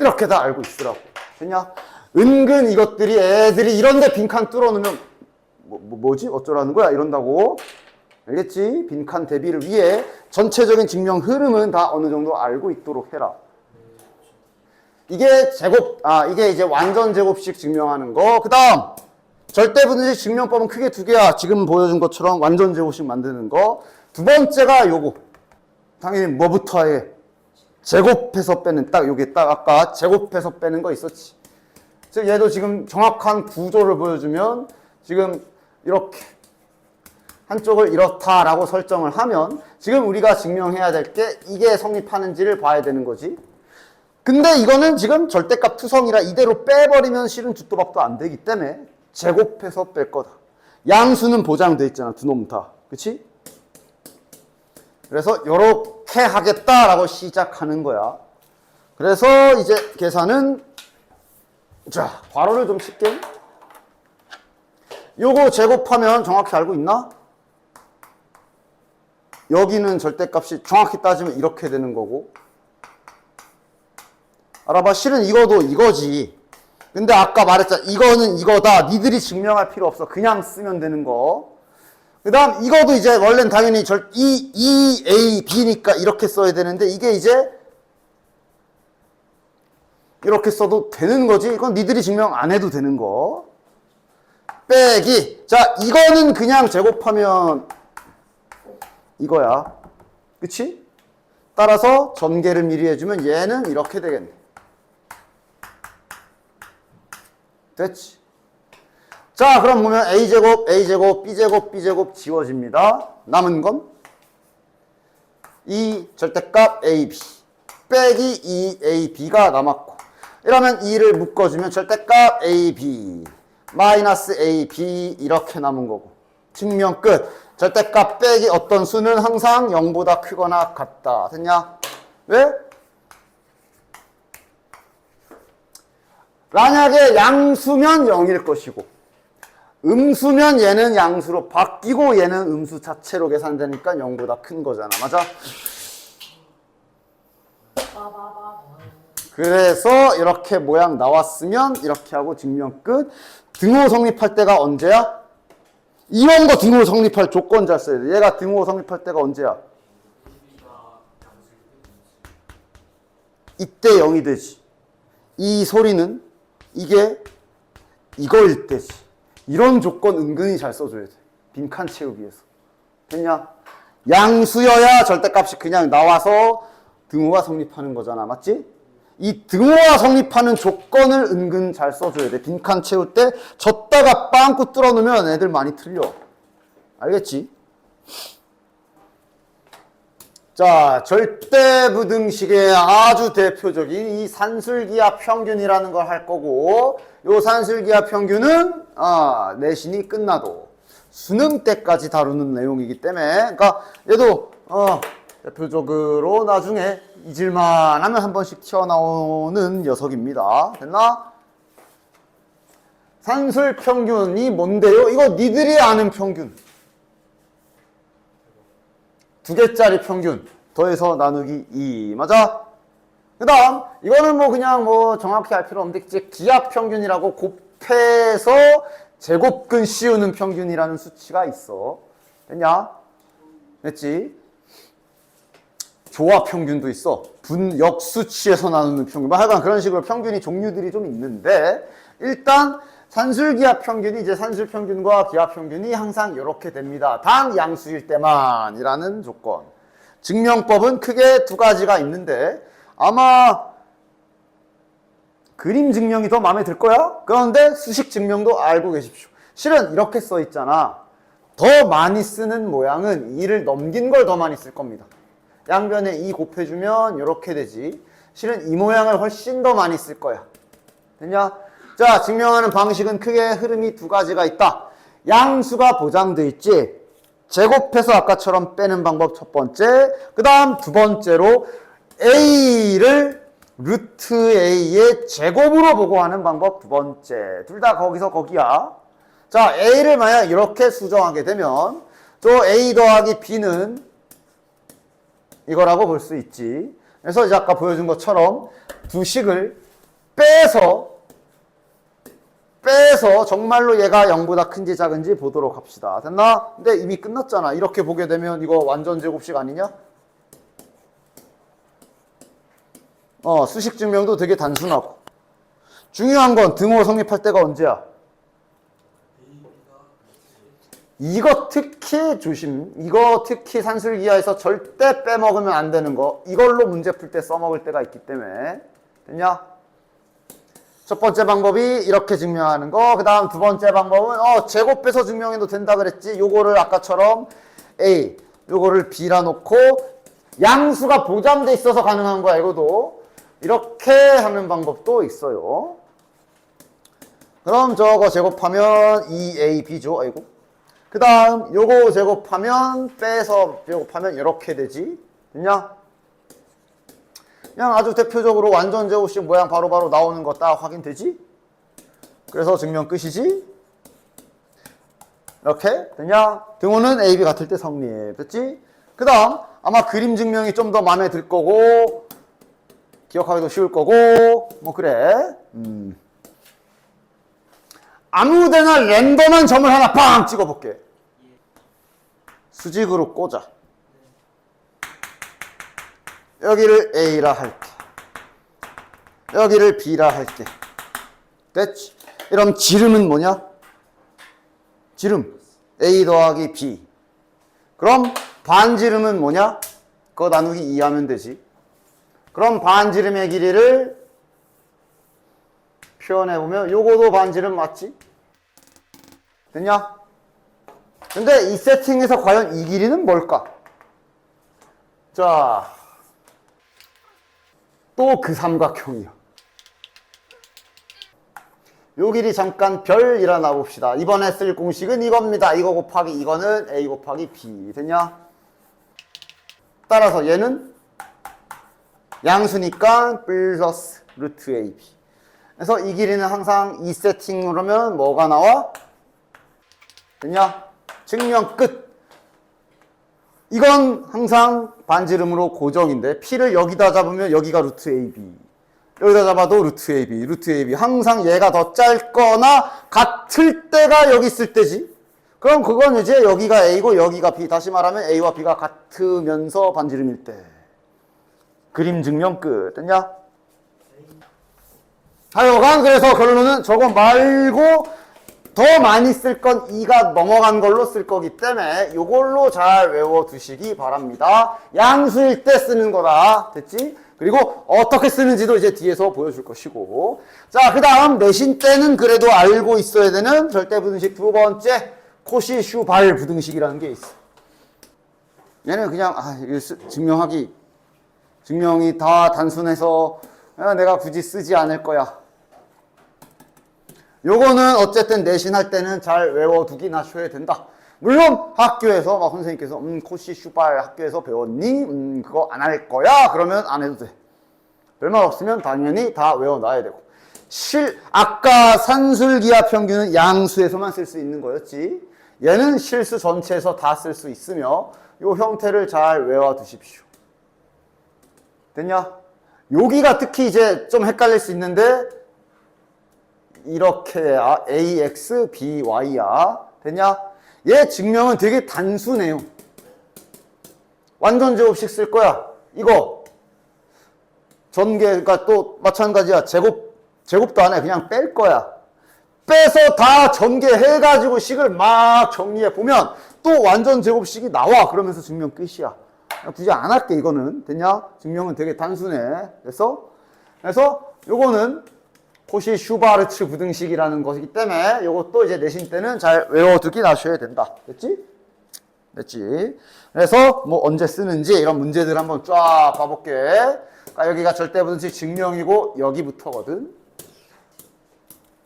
이렇게 다 알고 있으라고. 됐냐? 은근 이것들이 애들이 이런데 빈칸 뚫어놓으면 뭐지? 어쩌라는 거야? 이런다고. 알겠지? 빈칸 대비를 위해 전체적인 증명 흐름은 다 어느 정도 알고 있도록 해라. 이게 이게 이제 완전 제곱식 증명하는 거. 그 다음, 절대분식 증명법은 크게 두 개야. 지금 보여준 것처럼 완전 제곱식 만드는 거. 두 번째가 요거. 당연히 뭐부터 해? 제곱해서 빼는, 딱 요게 딱 아까 제곱해서 빼는 거 있었지. 즉, 얘도 지금 정확한 구조를 보여주면 지금 이렇게 한쪽을 이렇다라고 설정을 하면 지금 우리가 증명해야 될 게 이게 성립하는지를 봐야 되는 거지. 근데 이거는 지금 절대값 투성이라 이대로 빼버리면 실은 죽도 밥도 안 되기 때문에 제곱해서 뺄 거다. 양수는 보장돼 있잖아. 두 놈 다. 그치? 그래서 요렇게 하겠다라고 시작하는 거야. 그래서 이제 계산은 자, 괄호를 좀 칠게. 요거 제곱하면 정확히 알고 있나? 여기는 절대값이 정확히 따지면 이렇게 되는 거고. 알아봐. 실은 이거도 이거지. 근데 아까 말했잖아. 이거는 이거다. 니들이 증명할 필요 없어. 그냥 쓰면 되는 거. 그 다음 이거도 이제 원래는 당연히 E, A, B니까 이렇게 써야 되는데 이게 이제 이렇게 써도 되는 거지. 이건 니들이 증명 안 해도 되는 거. 빼기. 자, 이거는 그냥 제곱하면 이거야. 그치? 따라서 전개를 미리 해주면 얘는 이렇게 되겠네. 됐지? 자, 그럼 보면 A제곱, A제곱, B제곱, B제곱 지워집니다. 남은 건 이 절대값 AB 빼기 2AB가 남았고, 이러면 2를 묶어주면 절대값 AB 마이너스 AB 이렇게 남은 거고. 증명 끝. 절대값 빼기 어떤 수는 항상 0보다 크거나 같다. 됐냐? 왜? 만약에 양수면 0일 것이고 음수면 얘는 양수로 바뀌고 얘는 음수 자체로 계산되니까 0보다 큰 거잖아. 맞아? 그래서 이렇게 모양 나왔으면 이렇게 하고 증명 끝. 등호 성립할 때가 언제야? 이런 거 등호 성립할 조건 잘 써야 돼. 얘가 등호 성립할 때가 언제야? 이때 0이 되지. 이 소리는 이게 이거일 때지. 이런 조건 은근히 잘 써줘야 돼. 빈칸 채우기 위해서. 됐냐? 양수여야 절대값이 그냥 나와서 등호가 성립하는 거잖아. 맞지? 이 등호가 성립하는 조건을 은근 잘 써줘야 돼. 빈칸 채울 때 졌다가 빵꾸 뚫어놓으면 애들 많이 틀려. 알겠지? 자, 절대부등식의 아주 대표적인 이 산술기하 평균이라는 걸 할 거고, 요 산술기하 평균은 내신이 끝나도 수능 때까지 다루는 내용이기 때문에, 그러니까 얘도 대표적으로 나중에 잊을만 하면 한 번씩 튀어나오는 녀석입니다. 됐나? 산술 평균이 뭔데요? 이거 니들이 아는 평균. 2개짜리 평균 더해서 나누기 2. 맞아? 그 다음 이거는 뭐 그냥 뭐 정확히 알 필요 없는데 이제 기하 평균이라고 곱해서 제곱근 씌우는 평균이라는 수치가 있어. 됐냐? 됐지? 조화 평균도 있어. 분역 수치에서 나누는 평균. 뭐 하여간 그런 식으로 평균이 종류들이 좀 있는데, 일단 산술기하 평균이 이제 산술 평균과 기하 평균이 항상 이렇게 됩니다. 단 양수일 때만이라는 조건. 증명법은 크게 두 가지가 있는데 아마 그림 증명이 더 마음에 들 거야. 그런데 수식 증명도 알고 계십시오. 실은 이렇게 써 있잖아. 더 많이 쓰는 모양은 2를 넘긴 걸 더 많이 쓸 겁니다. 양변에 2 곱해주면 이렇게 되지. 실은 이 모양을 훨씬 더 많이 쓸 거야. 됐냐? 자, 증명하는 방식은 크게 흐름이 두 가지가 있다. 양수가 보장돼 있지. 제곱해서 아까처럼 빼는 방법 첫 번째. 그 다음 두 번째로 A를 루트 A의 제곱으로 보고 하는 방법 두 번째. 둘 다 거기서 거기야. 자, A를 만약 이렇게 수정하게 되면 또 A 더하기 B는 이거라고 볼 수 있지. 그래서 이제 아까 보여준 것처럼 두 식을 빼서 정말로 얘가 0보다 큰지 작은지 보도록 합시다. 됐나? 근데 이미 끝났잖아. 이렇게 보게 되면 이거 완전 제곱식 아니냐? 수식 증명도 되게 단순하고. 중요한 건 등호 성립할 때가 언제야? 이거 특히 조심. 이거 특히 산술기하에서 절대 빼먹으면 안 되는 거. 이걸로 문제 풀 때 써먹을 때가 있기 때문에. 됐냐? 첫 번째 방법이 이렇게 증명하는 거. 그 다음 두 번째 방법은 제곱 빼서 증명해도 된다 그랬지. 요거를 아까처럼 A, 요거를 B라 놓고 양수가 보장돼 있어서 가능한 거야. 이거도 이렇게 하는 방법도 있어요. 그럼 저거 제곱하면 2AB죠. 아이고. 그 다음 요거 제곱하면 빼서 제곱하면 이렇게 되지. 됐냐? 그냥 아주 대표적으로 완전 제곱식 모양 바로바로 나오는 거 딱 확인되지? 그래서 증명 끝이지? 이렇게 됐냐? 등호는 A, B 같을 때 성립. 됐지? 그 다음 아마 그림 증명이 좀 더 마음에 들 거고 기억하기도 쉬울 거고 뭐 그래. 아무데나 랜덤한 점을 하나 빵 찍어볼게. 수직으로 꽂아. 여기를 A라 할게. 여기를 B라 할게. 됐지? 그럼 지름은 뭐냐? 지름 A 더하기 B. 그럼 반지름은 뭐냐? 그거 나누기 2 하면 되지. 그럼 반지름의 길이를 표현해보면 요거도 반지름 맞지? 됐냐? 근데 이 세팅에서 과연 이 길이는 뭘까? 자, 또 그 삼각형이야. 요 길이 잠깐 별이라 놔봅시다. 이번에 쓸 공식은 이겁니다. 이거 곱하기 이거는 A 곱하기 B. 됐냐? 따라서 얘는 양수니까 플러스 루트 AB. 그래서 이 길이는 항상 이 세팅으로면 뭐가 나와? 됐냐? 증명 끝. 이건 항상 반지름으로 고정인데 P를 여기다 잡으면 여기가 루트 AB. 여기다 잡아도 루트 AB, 루트 AB. 항상 얘가 더 짧거나 같을 때가 여기 있을 때지. 그럼 그건 이제 여기가 A고 여기가 B. 다시 말하면 A와 B가 같으면서 반지름일 때. 그림 증명 끝. 됐냐? 하여간 그래서 결론은 저거 말고 더 많이 쓸 건 2가 넘어간 걸로 쓸 거기 때문에 이걸로 잘 외워두시기 바랍니다. 양수일 때 쓰는 거다. 됐지? 그리고 어떻게 쓰는지도 이제 뒤에서 보여줄 것이고. 자, 그 다음 내신 때는 그래도 알고 있어야 되는 절대부등식 두 번째 코시 슈발 부등식이라는 게 있어. 얘는 그냥 증명이 다 단순해서 내가 굳이 쓰지 않을 거야. 요거는 어쨌든 내신할 때는 잘 외워두긴 하셔야 된다. 물론 학교에서 막 선생님께서 코시 슈발 학교에서 배웠니? 그거 안 할 거야? 그러면 안 해도 돼. 별말 없으면 당연히 다 외워놔야 되고. 아까 산술기하 평균은 양수에서만 쓸 수 있는 거였지. 얘는 실수 전체에서 다 쓸 수 있으며 요 형태를 잘 외워두십시오. 됐냐? 여기가 특히 이제 좀 헷갈릴 수 있는데 이렇게 AX, BY야. 됐냐? 얘 증명은 되게 단순해요. 완전 제곱식 쓸 거야. 이거 전개가 또 마찬가지야. 제곱도 안 해. 그냥 뺄 거야. 빼서 다 전개해가지고 식을 막 정리해보면 또 완전 제곱식이 나와. 그러면서 증명 끝이야. 굳이 안 할게, 이거는. 됐냐? 증명은 되게 단순해. 그래서 요거는 코시 슈바르츠 부등식이라는 것이기 때문에 요것도 이제 내신 때는 잘 외워두긴 하셔야 된다. 됐지? 그래서 뭐 언제 쓰는지 이런 문제들 한번 쫙 봐볼게. 그러니까 여기가 절대부등식 증명이고 여기부터거든.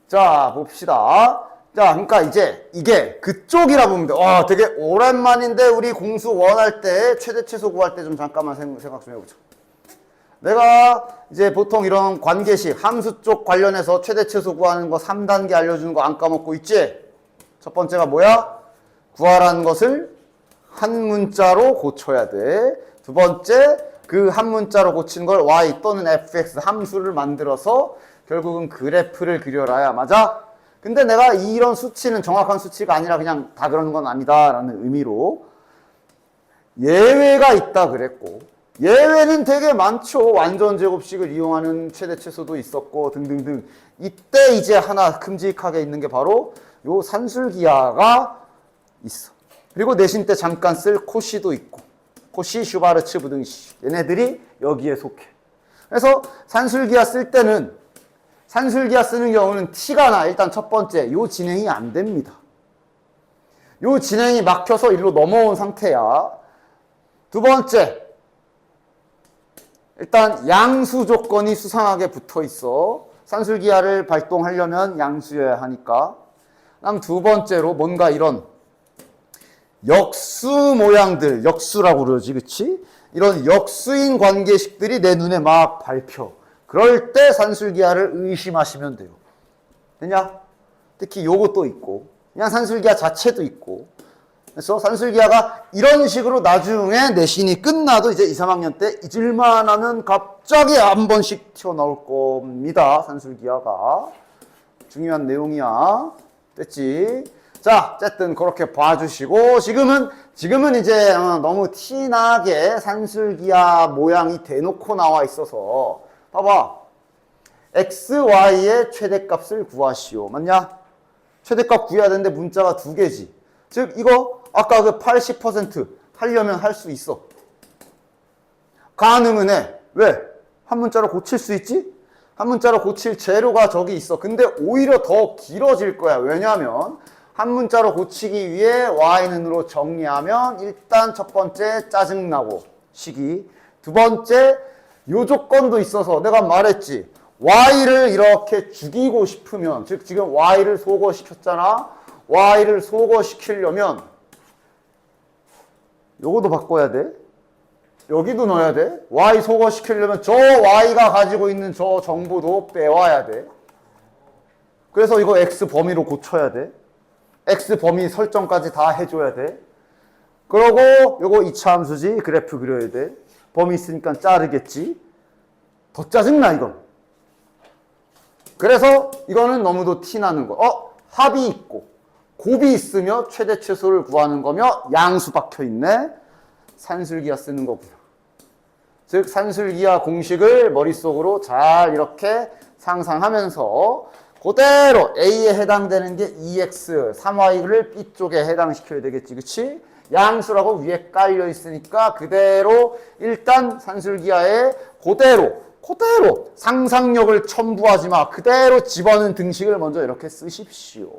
자, 봅시다. 자, 그러니까 이제 이게 그쪽이라 보면 돼. 와, 되게 오랜만인데 우리 공수 원할 때 최대 최소 구할 때 좀 잠깐만 생각 좀 해보자. 내가 이제 보통 이런 관계식, 함수 쪽 관련해서 최대 최소 구하는 거 3단계 알려주는 거 안 까먹고 있지? 첫 번째가 뭐야? 구하라는 것을 한 문자로 고쳐야 돼. 두 번째, 그 한 문자로 고친 걸 y 또는 fx 함수를 만들어서 결국은 그래프를 그려라야 맞아? 근데 내가 이런 수치는 정확한 수치가 아니라 그냥 다 그러는 건 아니다 라는 의미로 예외가 있다 그랬고, 예외는 되게 많죠. 완전 제곱식을 이용하는 최대 최소도 있었고 등등등. 이때 이제 하나 큼직하게 있는 게 바로 요 산술기하가 있어. 그리고 내신 때 잠깐 쓸 코시도 있고, 코시, 슈바르츠, 부등식, 얘네들이 여기에 속해. 그래서 산술기하 쓸 때는, 산술기하 쓰는 경우는 티가 나. 일단 첫 번째, 요 진행이 안 됩니다. 요 진행이 막혀서 일로 넘어온 상태야. 두 번째, 일단 양수 조건이 수상하게 붙어 있어. 산술기하를 발동하려면 양수여야 하니까. 그다음 두 번째로 뭔가 이런 역수 모양들, 역수라고 그러지, 그치? 이런 역수인 관계식들이 내 눈에 막 밟혀. 그럴 때 산술기하를 의심하시면 돼요. 되냐? 특히 요것도 있고, 그냥 산술기하 자체도 있고. 그래서 산술기하가 이런 식으로 나중에 내신이 끝나도 이제 2, 3학년 때 잊을만 하면 갑자기 한 번씩 튀어나올 겁니다. 산술기하가. 중요한 내용이야. 됐지? 자, 어쨌든 그렇게 봐주시고, 지금은 이제 너무 티나게 산술기하 모양이 대놓고 나와 있어서, 봐봐. x, y의 최대값을 구하시오. 맞냐? 최대값 구해야 되는데 문자가 두 개지. 즉, 이거 아까 그 80% 하려면 할 수 있어. 가능은 해. 왜? 한 문자로 고칠 수 있지? 한 문자로 고칠 재료가 저기 있어. 근데 오히려 더 길어질 거야. 왜냐하면 한 문자로 고치기 위해 y는으로 정리하면 일단 첫 번째 짜증나고 시기. 두 번째 요 조건도 있어서 내가 말했지. y를 이렇게 죽이고 싶으면, 즉 지금 y를 소거시켰잖아. y를 소거시키려면 요거도 바꿔야 돼. 여기도 넣어야 돼. y 소거시키려면 저 y가 가지고 있는 저 정보도 빼와야 돼. 그래서 이거 x 범위로 고쳐야 돼. x 범위 설정까지 다 해줘야 돼. 그러고 요거 2차 함수지. 그래프 그려야 돼. 범위 있으니까 자르겠지. 더 짜증나 이건. 그래서 이거는 너무도 티나는 거. 합이 있고 곱이 있으며 최대 최소를 구하는 거며 양수 박혀 있네. 산술기하 쓰는 거구나. 즉 산술기하 공식을 머릿속으로 잘 이렇게 상상하면서 그대로 A에 해당되는 게 2x, 3y를 B쪽에 해당시켜야 되겠지. 그치? 양수라고 위에 깔려 있으니까 그대로 일단 산술기하에 그대로 상상력을 첨부하지 마. 그대로 집어넣은 등식을 먼저 이렇게 쓰십시오.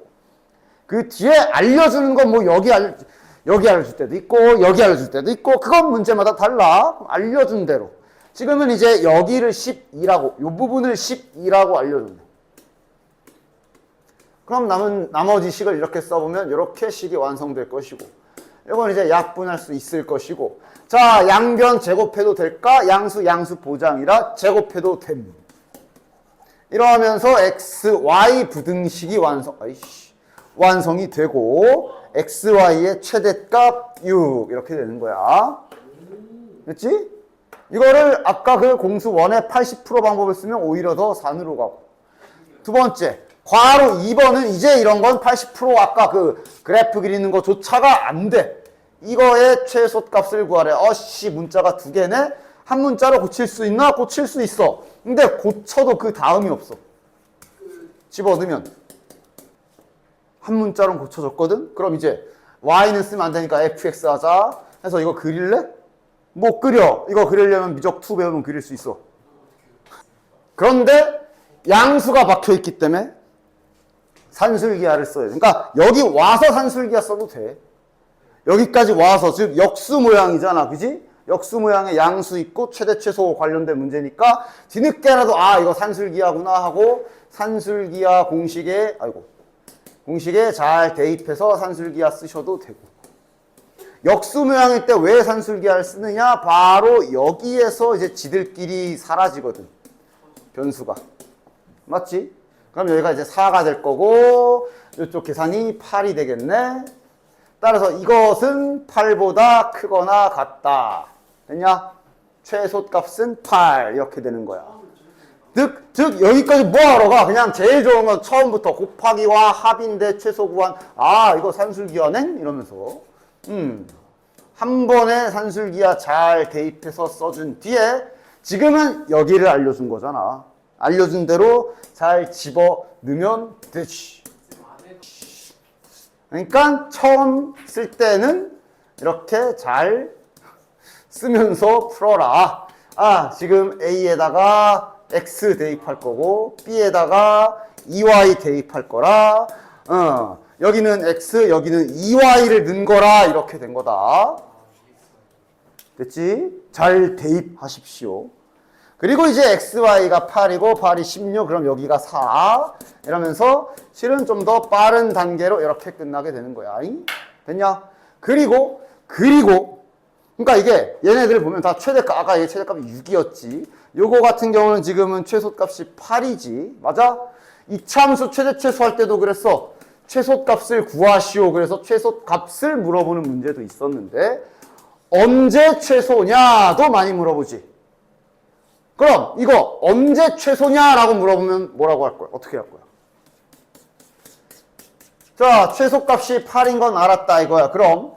그 뒤에 알려주는 건 뭐 여기 알려줄 때도 있고 여기 알려줄 때도 있고 그건 문제마다 달라. 알려준 대로. 지금은 이제 여기를 12라고, 이 부분을 12라고 알려준대. 그럼 나머지 식을 이렇게 써보면 이렇게 식이 완성될 것이고, 이건 이제 약분할 수 있을 것이고, 자, 양변 제곱해도 될까? 양수 보장이라 제곱해도 됨. 이러면서 x, y 부등식이 완성이 되고, x, y의 최대값 6 이렇게 되는 거야. 됐지? 이거를 아까 그 공수 1의 80% 방법을 쓰면 오히려 더 산으로 가고. 두 번째, 괄호 2번은 이제 이런 건 80% 아까 그 그래프 그리는 거조차가 안 돼. 이거의 최소값을 구하래. 문자가 두 개네? 한 문자로 고칠 수 있나? 고칠 수 있어. 근데 고쳐도 그 다음이 없어. 집어넣으면. 한 문자로 고쳐졌거든? 그럼 이제 y는 쓰면 안 되니까 fx 하자. 해서 이거 그릴래? 못 그려. 이거 그리려면 미적 2 배우면 그릴 수 있어. 그런데 양수가 박혀있기 때문에 산술기하를 써야 돼. 그러니까 여기 와서 산술기하 써도 돼. 여기까지 와서, 즉 역수 모양이잖아. 그지? 역수 모양에 양수 있고 최대 최소 관련된 문제니까 뒤늦게라도 이거 산술기하구나 하고 산술기하 공식에 잘 대입해서 산술기하 쓰셔도 되고. 역수 모양일 때 왜 산술기하를 쓰느냐? 바로 여기에서 이제 지들끼리 사라지거든. 변수가. 맞지? 그럼 여기가 이제 4가 될 거고 이쪽 계산이 8이 되겠네. 따라서 이것은 8보다 크거나 같다. 됐냐? 최소값은 8 이렇게 되는 거야. 즉 여기까지 뭐하러 가? 그냥 제일 좋은 건 처음부터 곱하기와 합인데 최소 구한. 아 이거 산술기하네? 이러면서 한 번에 산술기하 잘 대입해서 써준 뒤에 지금은 여기를 알려준 거잖아. 알려준 대로 잘 집어 넣으면 되지. 그러니까 처음 쓸 때는 이렇게 잘 쓰면서 풀어라. 아 지금 A에다가 X 대입할 거고 B에다가 2Y 대입할 거라. 여기는 X 여기는 2Y를 넣은 거라. 이렇게 된 거다. 됐지? 잘 대입하십시오. 그리고 이제 XY가 8이고 8이 16 그럼 여기가 4 이러면서 실은 좀 더 빠른 단계로 이렇게 끝나게 되는 거야. 됐냐? 그리고 그러니까 이게 얘네들 보면 다 최대값 아까 얘 최대값이 6이었지. 요거 같은 경우는 지금은 최소값이 8이지. 맞아? 이차함수 최대 최소할 때도 그랬어. 최소값을 구하시오. 그래서 최소값을 물어보는 문제도 있었는데 언제 최소냐도 많이 물어보지. 그럼 이거 언제 최소냐라고 물어보면 뭐라고 할 거야? 어떻게 할 거야? 자, 최소값이 8인 건 알았다 이거야. 그럼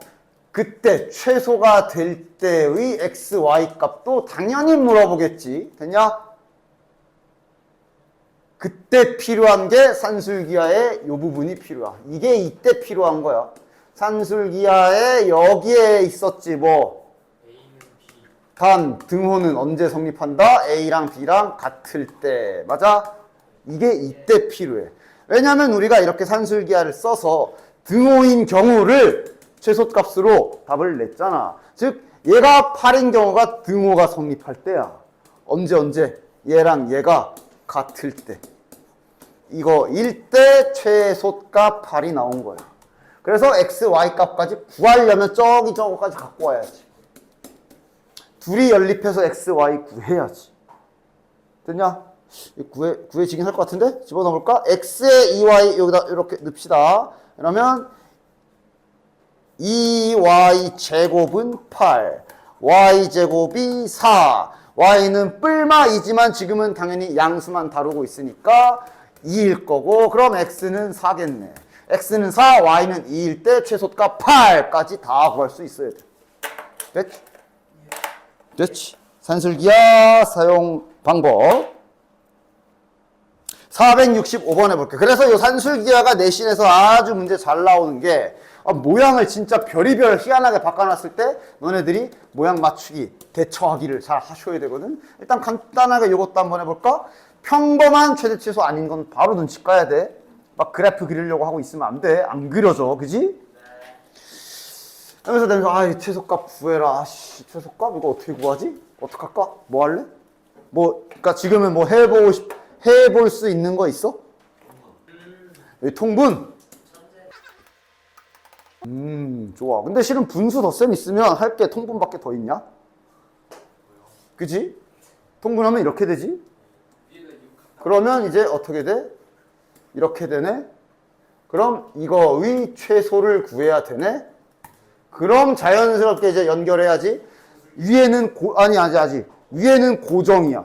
그때 최소가 될 때의 x, y 값도 당연히 물어보겠지. 됐냐? 그때 필요한 게 산술기하의 요 부분이 필요하. 이게 이때 필요한 거야. 산술기하에 여기에 있었지 뭐. 단 등호는 언제 성립한다? A랑 B랑 같을 때. 맞아? 이게 이때 필요해. 왜냐면 우리가 이렇게 산술기하를 써서 등호인 경우를 최소값으로 답을 냈잖아. 즉 얘가 8인 경우가 등호가 성립할 때야. 언제? 얘랑 얘가 같을 때. 이거 일 때 최소값 8이 나온 거야. 그래서 x, y 값까지 구하려면 저거까지 갖고 와야지. 둘이 연립해서 x, y 구해야지. 됐냐? 구해지긴 할 것 같은데? 집어넣어볼까? x에 2y 여기다 이렇게 넣읍시다. 그러면 2y 제곱은 8, y 제곱이 4. y는 뿔마이지만 지금은 당연히 양수만 다루고 있으니까 2일 거고, 그럼 x는 4겠네. x는 4, y는 2일 때 최소값 8까지 다 구할 수 있어야 돼. 됐지? 됐지? 산술기하 사용 방법 465번 해볼게. 그래서 이 산술기하가 내신에서 아주 문제 잘 나오는 게 모양을 진짜 별의별 희한하게 바꿔놨을 때 너네들이 모양 맞추기, 대처하기를 잘 하셔야 되거든. 일단 간단하게 이것도 한번 해볼까? 평범한 최대 최소 아닌 건 바로 눈치 까야 돼. 막 그래프 그리려고 하고 있으면 안 돼. 안 그려져. 그지? 그래서 내가 최소값 구해라. 최소값 이거 어떻게 구하지? 어떡할까? 뭐 할래? 그러니까 지금은 뭐 해볼 수 있는 거 있어? 여기 통분. 좋아. 근데 실은 분수 덧셈 있으면 할 게 통분밖에 더 있냐? 그지? 통분하면 이렇게 되지? 그러면 이제 어떻게 돼? 이렇게 되네? 그럼 이거의 최소를 구해야 되네? 그럼 자연스럽게 이제 연결해야지. 위에는 아직. 위에는 고정이야.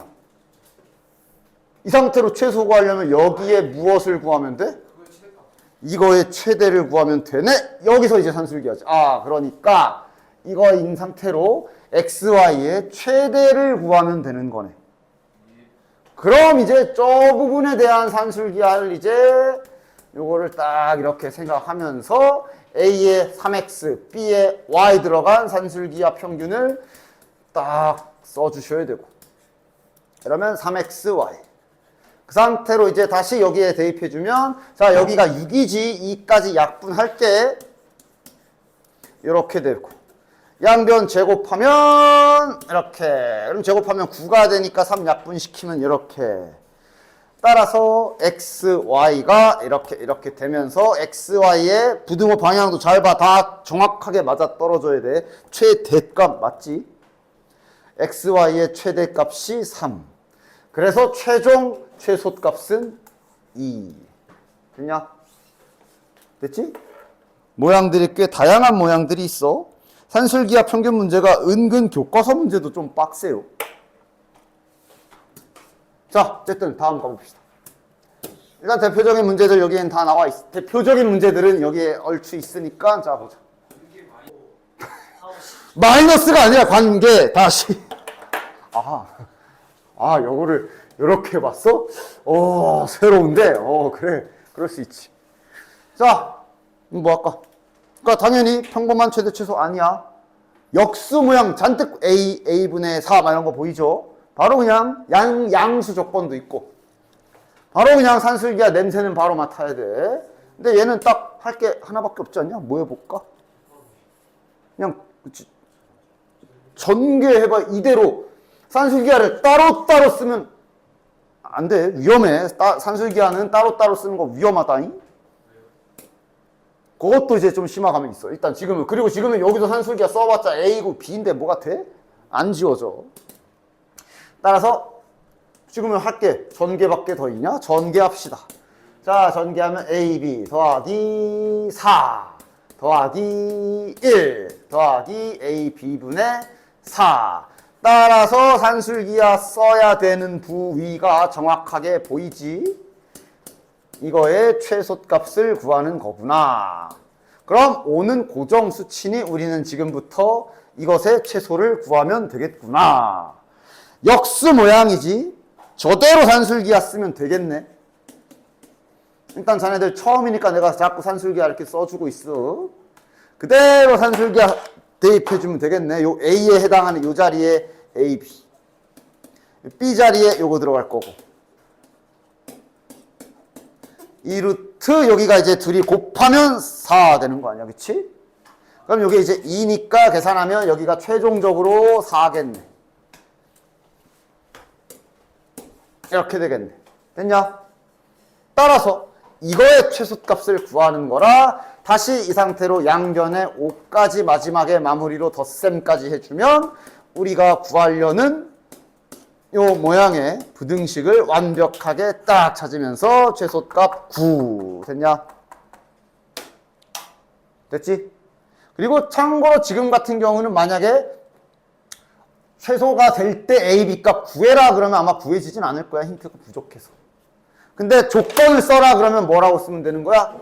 이 상태로 최소 구하려면 여기에 무엇을 구하면 돼? 이거의 최대를 구하면 되네? 여기서 이제 산술기하지. 그러니까 이거인 상태로 XY의 최대를 구하면 되는 거네. 그럼 이제 저 부분에 대한 산술기하를 이제 요거를 딱 이렇게 생각하면서 A에 3X, B에 Y 들어간 산술기하 평균을 딱 써주셔야 되고. 그러면 3XY. 그 상태로 이제 다시 여기에 대입해주면, 자, 여기가 6이지. 2까지 약분할게. 이렇게 되고. 양변 제곱하면, 이렇게. 그럼 제곱하면 9가 되니까 3 약분시키면 이렇게. 따라서 x, y가 이렇게 되면서 XY의 부등호 방향도 잘 봐. 다 정확하게 맞아 떨어져야 돼. 최대값 맞지? XY의 최대값이 3. 그래서 최종 최소값은 2. 됐냐? 됐지? 모양들이 꽤 다양한 모양들이 있어. 산술기하 평균 문제가 은근 교과서 문제도 좀 빡세요. 자, 어쨌든 다음 가봅시다. 일단 대표적인 문제들 여기엔 다 나와 있어. 대표적인 문제들은 여기에 얼추 있으니까 자 보자. 마이너스가 아니라 관계 다시. 요거를 이렇게 봤어? 새로운데? 그래. 그럴 수 있지. 자, 뭐 할까? 그러니까 당연히 평범한 최대 최소 아니야. 역수 모양 잔뜩 A분의 4 이런 거 보이죠? 바로 그냥 양수 조건도 있고. 바로 그냥 산술기하 냄새는 바로 맡아야 돼. 근데 얘는 딱 할 게 하나밖에 없지 않냐? 뭐 해볼까? 그냥 전개해봐. 이대로 산술기하를 따로따로 쓰면 안 돼. 위험해. 산술기하는 따로따로 쓰는 거 위험하다잉. 그것도 이제 좀 심화감이 있어. 일단 지금은. 그리고 지금은 여기서 산술기하 써봤자 A고 B인데 뭐가 돼? 안 지워져. 따라서 지금은 할게. 전개밖에 더 있냐? 전개합시다. 자, 전개하면 AB 더하기 4 더하기 1 더하기 AB분의 4. 따라서 산술기하 써야 되는 부위가 정확하게 보이지? 이거의 최소값을 구하는 거구나. 그럼 O는 고정 수치니 우리는 지금부터 이것의 최소를 구하면 되겠구나. 역수 모양이지? 저대로 산술기하 쓰면 되겠네. 일단 자네들 처음이니까 내가 자꾸 산술기하 이렇게 써주고 있어. 그대로 산술기하 대입해주면 되겠네. 요 A에 해당하는 요 자리에 AB. B 자리에 요거 들어갈 거고. 이 루트 여기가 이제 둘이 곱하면 4 되는 거 아니야, 그치? 그럼 여기 이제 2니까 계산하면 여기가 최종적으로 4겠네. 이렇게 되겠네. 됐냐? 따라서 이거의 최소값을 구하는 거라 다시 이 상태로 양변에 5까지 마지막에 마무리로 덧셈까지 해주면 우리가 구하려는 요 모양의 부등식을 완벽하게 딱 찾으면서 최소값 9 됐냐? 됐지? 그리고 참고로 지금 같은 경우는 만약에 최소가 될 때 A, B값 구해라 그러면 아마 구해지진 않을 거야. 힌트가 부족해서. 근데 조건을 써라 그러면 뭐라고 쓰면 되는 거야?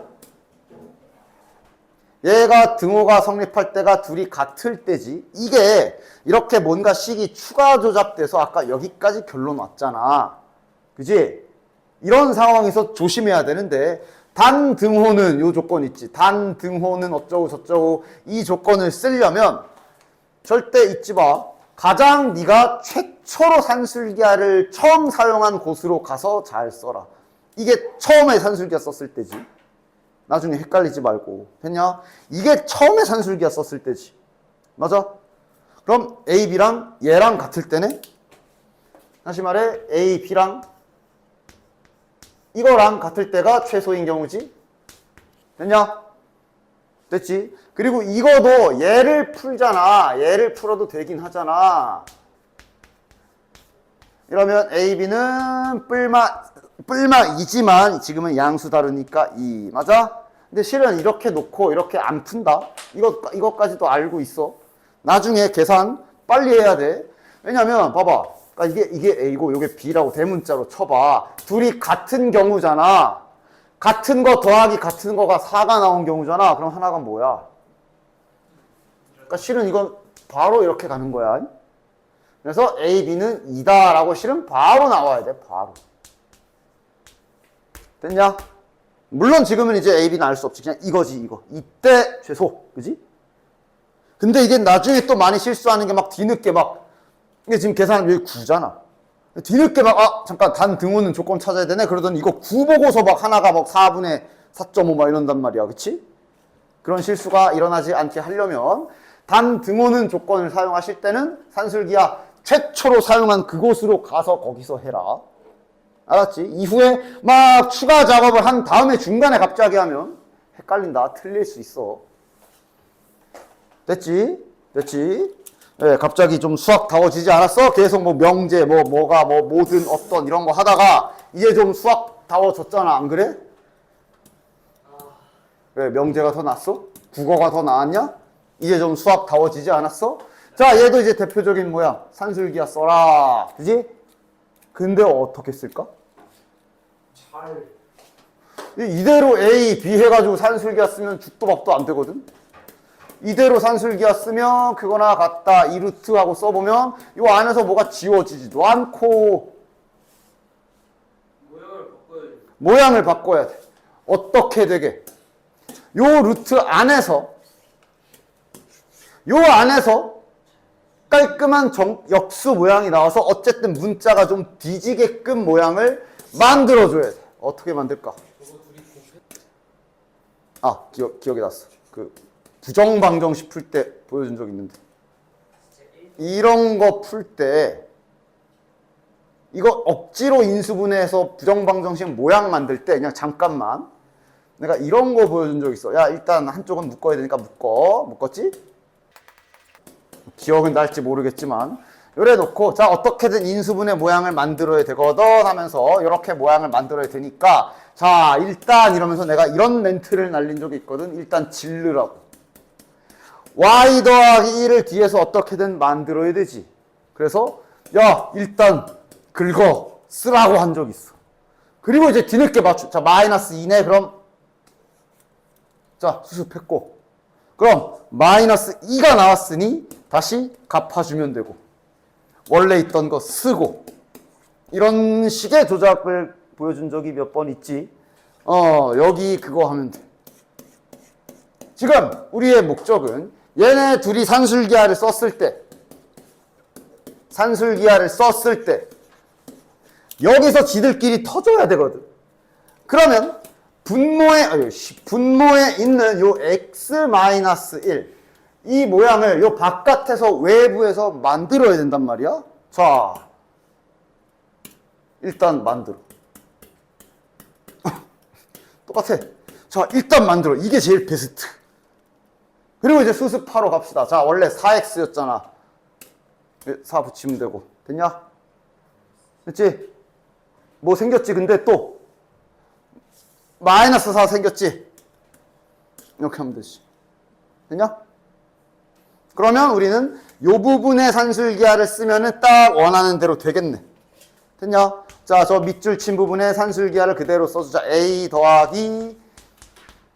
얘가 등호가 성립할 때가 둘이 같을 때지. 이게 이렇게 뭔가 식이 추가 조잡돼서 아까 여기까지 결론 왔잖아. 그지? 이런 상황에서 조심해야 되는데 단 등호는 요 조건 있지. 단 등호는 어쩌고 저쩌고 이 조건을 쓰려면 절대 잊지 마. 가장 네가 최초로 산술기하를 처음 사용한 곳으로 가서 잘 써라. 이게 처음에 산술기하 썼을 때지. 나중에 헷갈리지 말고. 됐냐? 이게 처음에 산술기하 썼을 때지. 맞아? 그럼 A, B랑 얘랑 같을 때네? 다시 말해 A, B랑 이거랑 같을 때가 최소인 경우지. 됐냐? 됐지? 그리고 이거도 얘를 풀잖아. 얘를 풀어도 되긴 하잖아. 이러면 A, B는 뿔마이지만 지금은 양수 다르니까 2. 맞아? 근데 실은 이렇게 놓고 이렇게 안 푼다. 이것까지도 알고 있어. 나중에 계산 빨리 해야 돼. 왜냐면 봐봐. 그러니까 이게 A고 이게 B라고 대문자로 쳐봐. 둘이 같은 경우잖아. 같은 거 더하기 같은 거가 4가 나온 경우잖아. 그럼 하나가 뭐야? 그러니까 실은 이건 바로 이렇게 가는 거야. 그래서 A, B는 2다 라고 실은 바로 나와야 돼. 바로. 됐냐? 물론 지금은 이제 A, B는 알 수 없지. 그냥 이거지 이거. 이때 최소. 그지? 근데 이게 나중에 또 많이 실수하는 게 막 뒤늦게 막 이게 지금 계산하면 여기 9잖아. 뒤늦게 막 잠깐 단 등호는 조건 찾아야 되네. 그러더니 이거 9 보고서 막 하나가 막 4분의 4.5 막 이런단 말이야. 그치? 그런 실수가 일어나지 않게 하려면 단 등호는 조건을 사용하실 때는 산술기하 최초로 사용한 그곳으로 가서 거기서 해라. 알았지? 이후에 막 추가 작업을 한 다음에 중간에 갑자기 하면 헷갈린다. 틀릴 수 있어. 됐지? 됐지? 네, 갑자기 좀 수학 다워지지 않았어? 계속 뭐 명제, 뭐가, 모든 어떤 이런 거 하다가 이제 좀 수학 다워졌잖아. 안 그래? 왜, 명제가 더 낫어? 국어가 더 나았냐? 이제 좀 수학다워지지 않았어? 자, 얘도 이제 대표적인 모양. 산술기하 써라. 그지? 근데 어떻게 쓸까? 잘. 이대로 A, B 해가지고 산술기하 쓰면 죽도 밥도 안 되거든? 이대로 산술기하 쓰면 그거나 같다. 이 루트하고 써보면 이 안에서 뭐가 지워지지도 않고 모양을 바꿔야 돼. 어떻게 되게? 요 루트 안에서 깔끔한 역수 모양이 나와서 어쨌든 문자가 좀 뒤지게끔 모양을 만들어줘야 돼. 어떻게 만들까? 아, 기억이 났어. 그 부정방정식 풀 때 보여준 적 있는데 이런 거 풀 때 이거 억지로 인수분해해서 부정방정식 모양 만들 때 그냥 잠깐만 내가 이런 거 보여준 적 있어. 야, 일단 한쪽은 묶어야 되니까 묶었지? 기억은 날지 모르겠지만 요래 놓고 자, 어떻게든 인수분해 모양을 만들어야 되거든 하면서 이렇게 모양을 만들어야 되니까 자, 일단 이러면서 내가 이런 멘트를 날린 적이 있거든. 일단 질르라고. y 더하기 1을 뒤에서 어떻게든 만들어야 되지. 그래서 야, 일단 긁어 쓰라고 한 적이 있어. 그리고 이제 뒤늦게 맞추. 자, 마이너스 2네. 그럼 자, 수습했고 그럼 마이너스 2가 나왔으니 다시 갚아주면 되고 원래 있던 거 쓰고 이런 식의 조작을 보여준 적이 몇 번 있지. 여기 그거 하면 돼. 지금 우리의 목적은 얘네 둘이 산술기하를 썼을 때 여기서 지들끼리 터져야 되거든. 그러면 분모에 있는 요 x-1 이 모양을 요 바깥에서 외부에서 만들어야 된단 말이야. 자, 일단 만들어. 똑같아. 자, 일단 만들어. 이게 제일 베스트. 그리고 이제 수습하러 갑시다. 자, 원래 4x였잖아. 4 붙이면 되고. 됐냐? 됐지? 뭐 생겼지? 근데 또 마이너스 4 생겼지? 이렇게 하면 되지. 됐냐? 그러면 우리는 요 부분의 산술기하를 쓰면은 딱 원하는 대로 되겠네. 됐냐? 자, 저 밑줄 친 부분의 산술기하를 그대로 써주자. A 더하기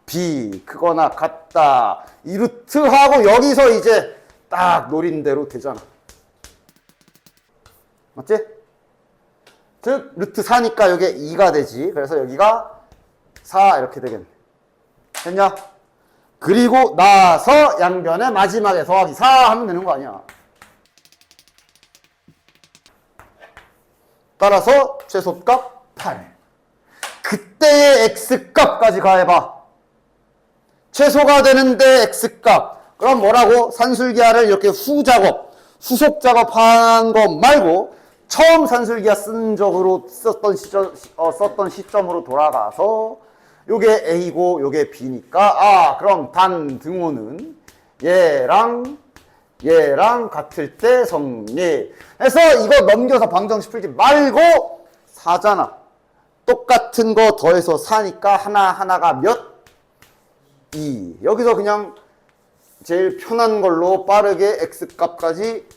B 그거나 같다. 이 루트하고 여기서 이제 딱 노린 대로 되잖아. 맞지? 즉 루트 4니까 여기에 2가 되지. 그래서 여기가 4 이렇게 되겠네. 됐냐? 그리고 나서 양변의 마지막에 더하기 4 하면 되는 거 아니야. 따라서 최소값 8. 그때의 x값까지 가해봐. 최소가 되는데 x값. 그럼 뭐라고? 산술기하를 이렇게 후속 작업한 거 말고 처음 산술기하 쓴 적으로 썼던 시점으로 돌아가서 요게 A고 요게 B니까 그럼 반등호는 얘랑 같을 때 성립. 해서 이거 넘겨서 방정식 풀지 말고 4잖아. 똑같은 거 더해서 4니까 하나가 몇? 2. 여기서 그냥 제일 편한 걸로 빠르게 x값까지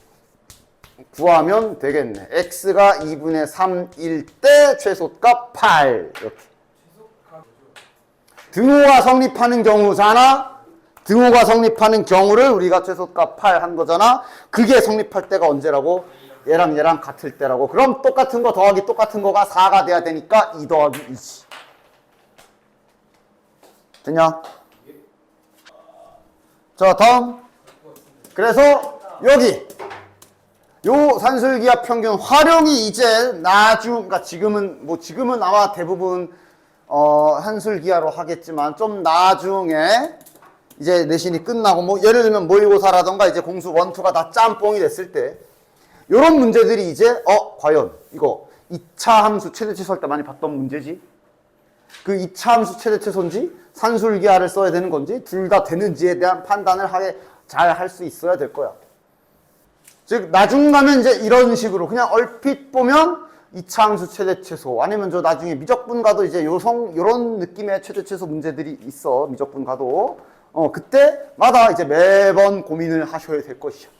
구하면 되겠네. x가 2분의 3일 때 최소값 8. 이렇게. 등호가 성립하는 경우잖아. 등호가 성립하는 경우를 우리가 최소값 8 한 거잖아. 그게 성립할 때가 언제라고? 얘랑 같을 때라고. 그럼 똑같은 거 더하기 똑같은 거가 4가 돼야 되니까 2 더하기 2지. 됐냐? 자, 다음. 그래서 여기 요 산술기하 평균 활용이 이제 그러니까 지금은 아마 대부분 산술기하로 하겠지만 좀 나중에 이제 내신이 끝나고 뭐 예를 들면 모의고사라던가 이제 공수 1, 2가 다 짬뽕이 됐을 때 요런 문제들이 이제 과연 이거 2차 함수 최대치수할 때 많이 봤던 문제지. 그 2차 함수 최대치수인지 산술기하를 써야 되는 건지 둘 다 되는지에 대한 판단을 잘 할 수 있어야 될 거야. 즉 나중 가면 이제 이런 식으로 그냥 얼핏 보면 2차 함수 최대최소 아니면 저 나중에 미적분 가도 이제 요런 느낌의 최대최소 문제들이 있어. 미적분 가도 그때마다 이제 매번 고민을 하셔야 될 것이죠.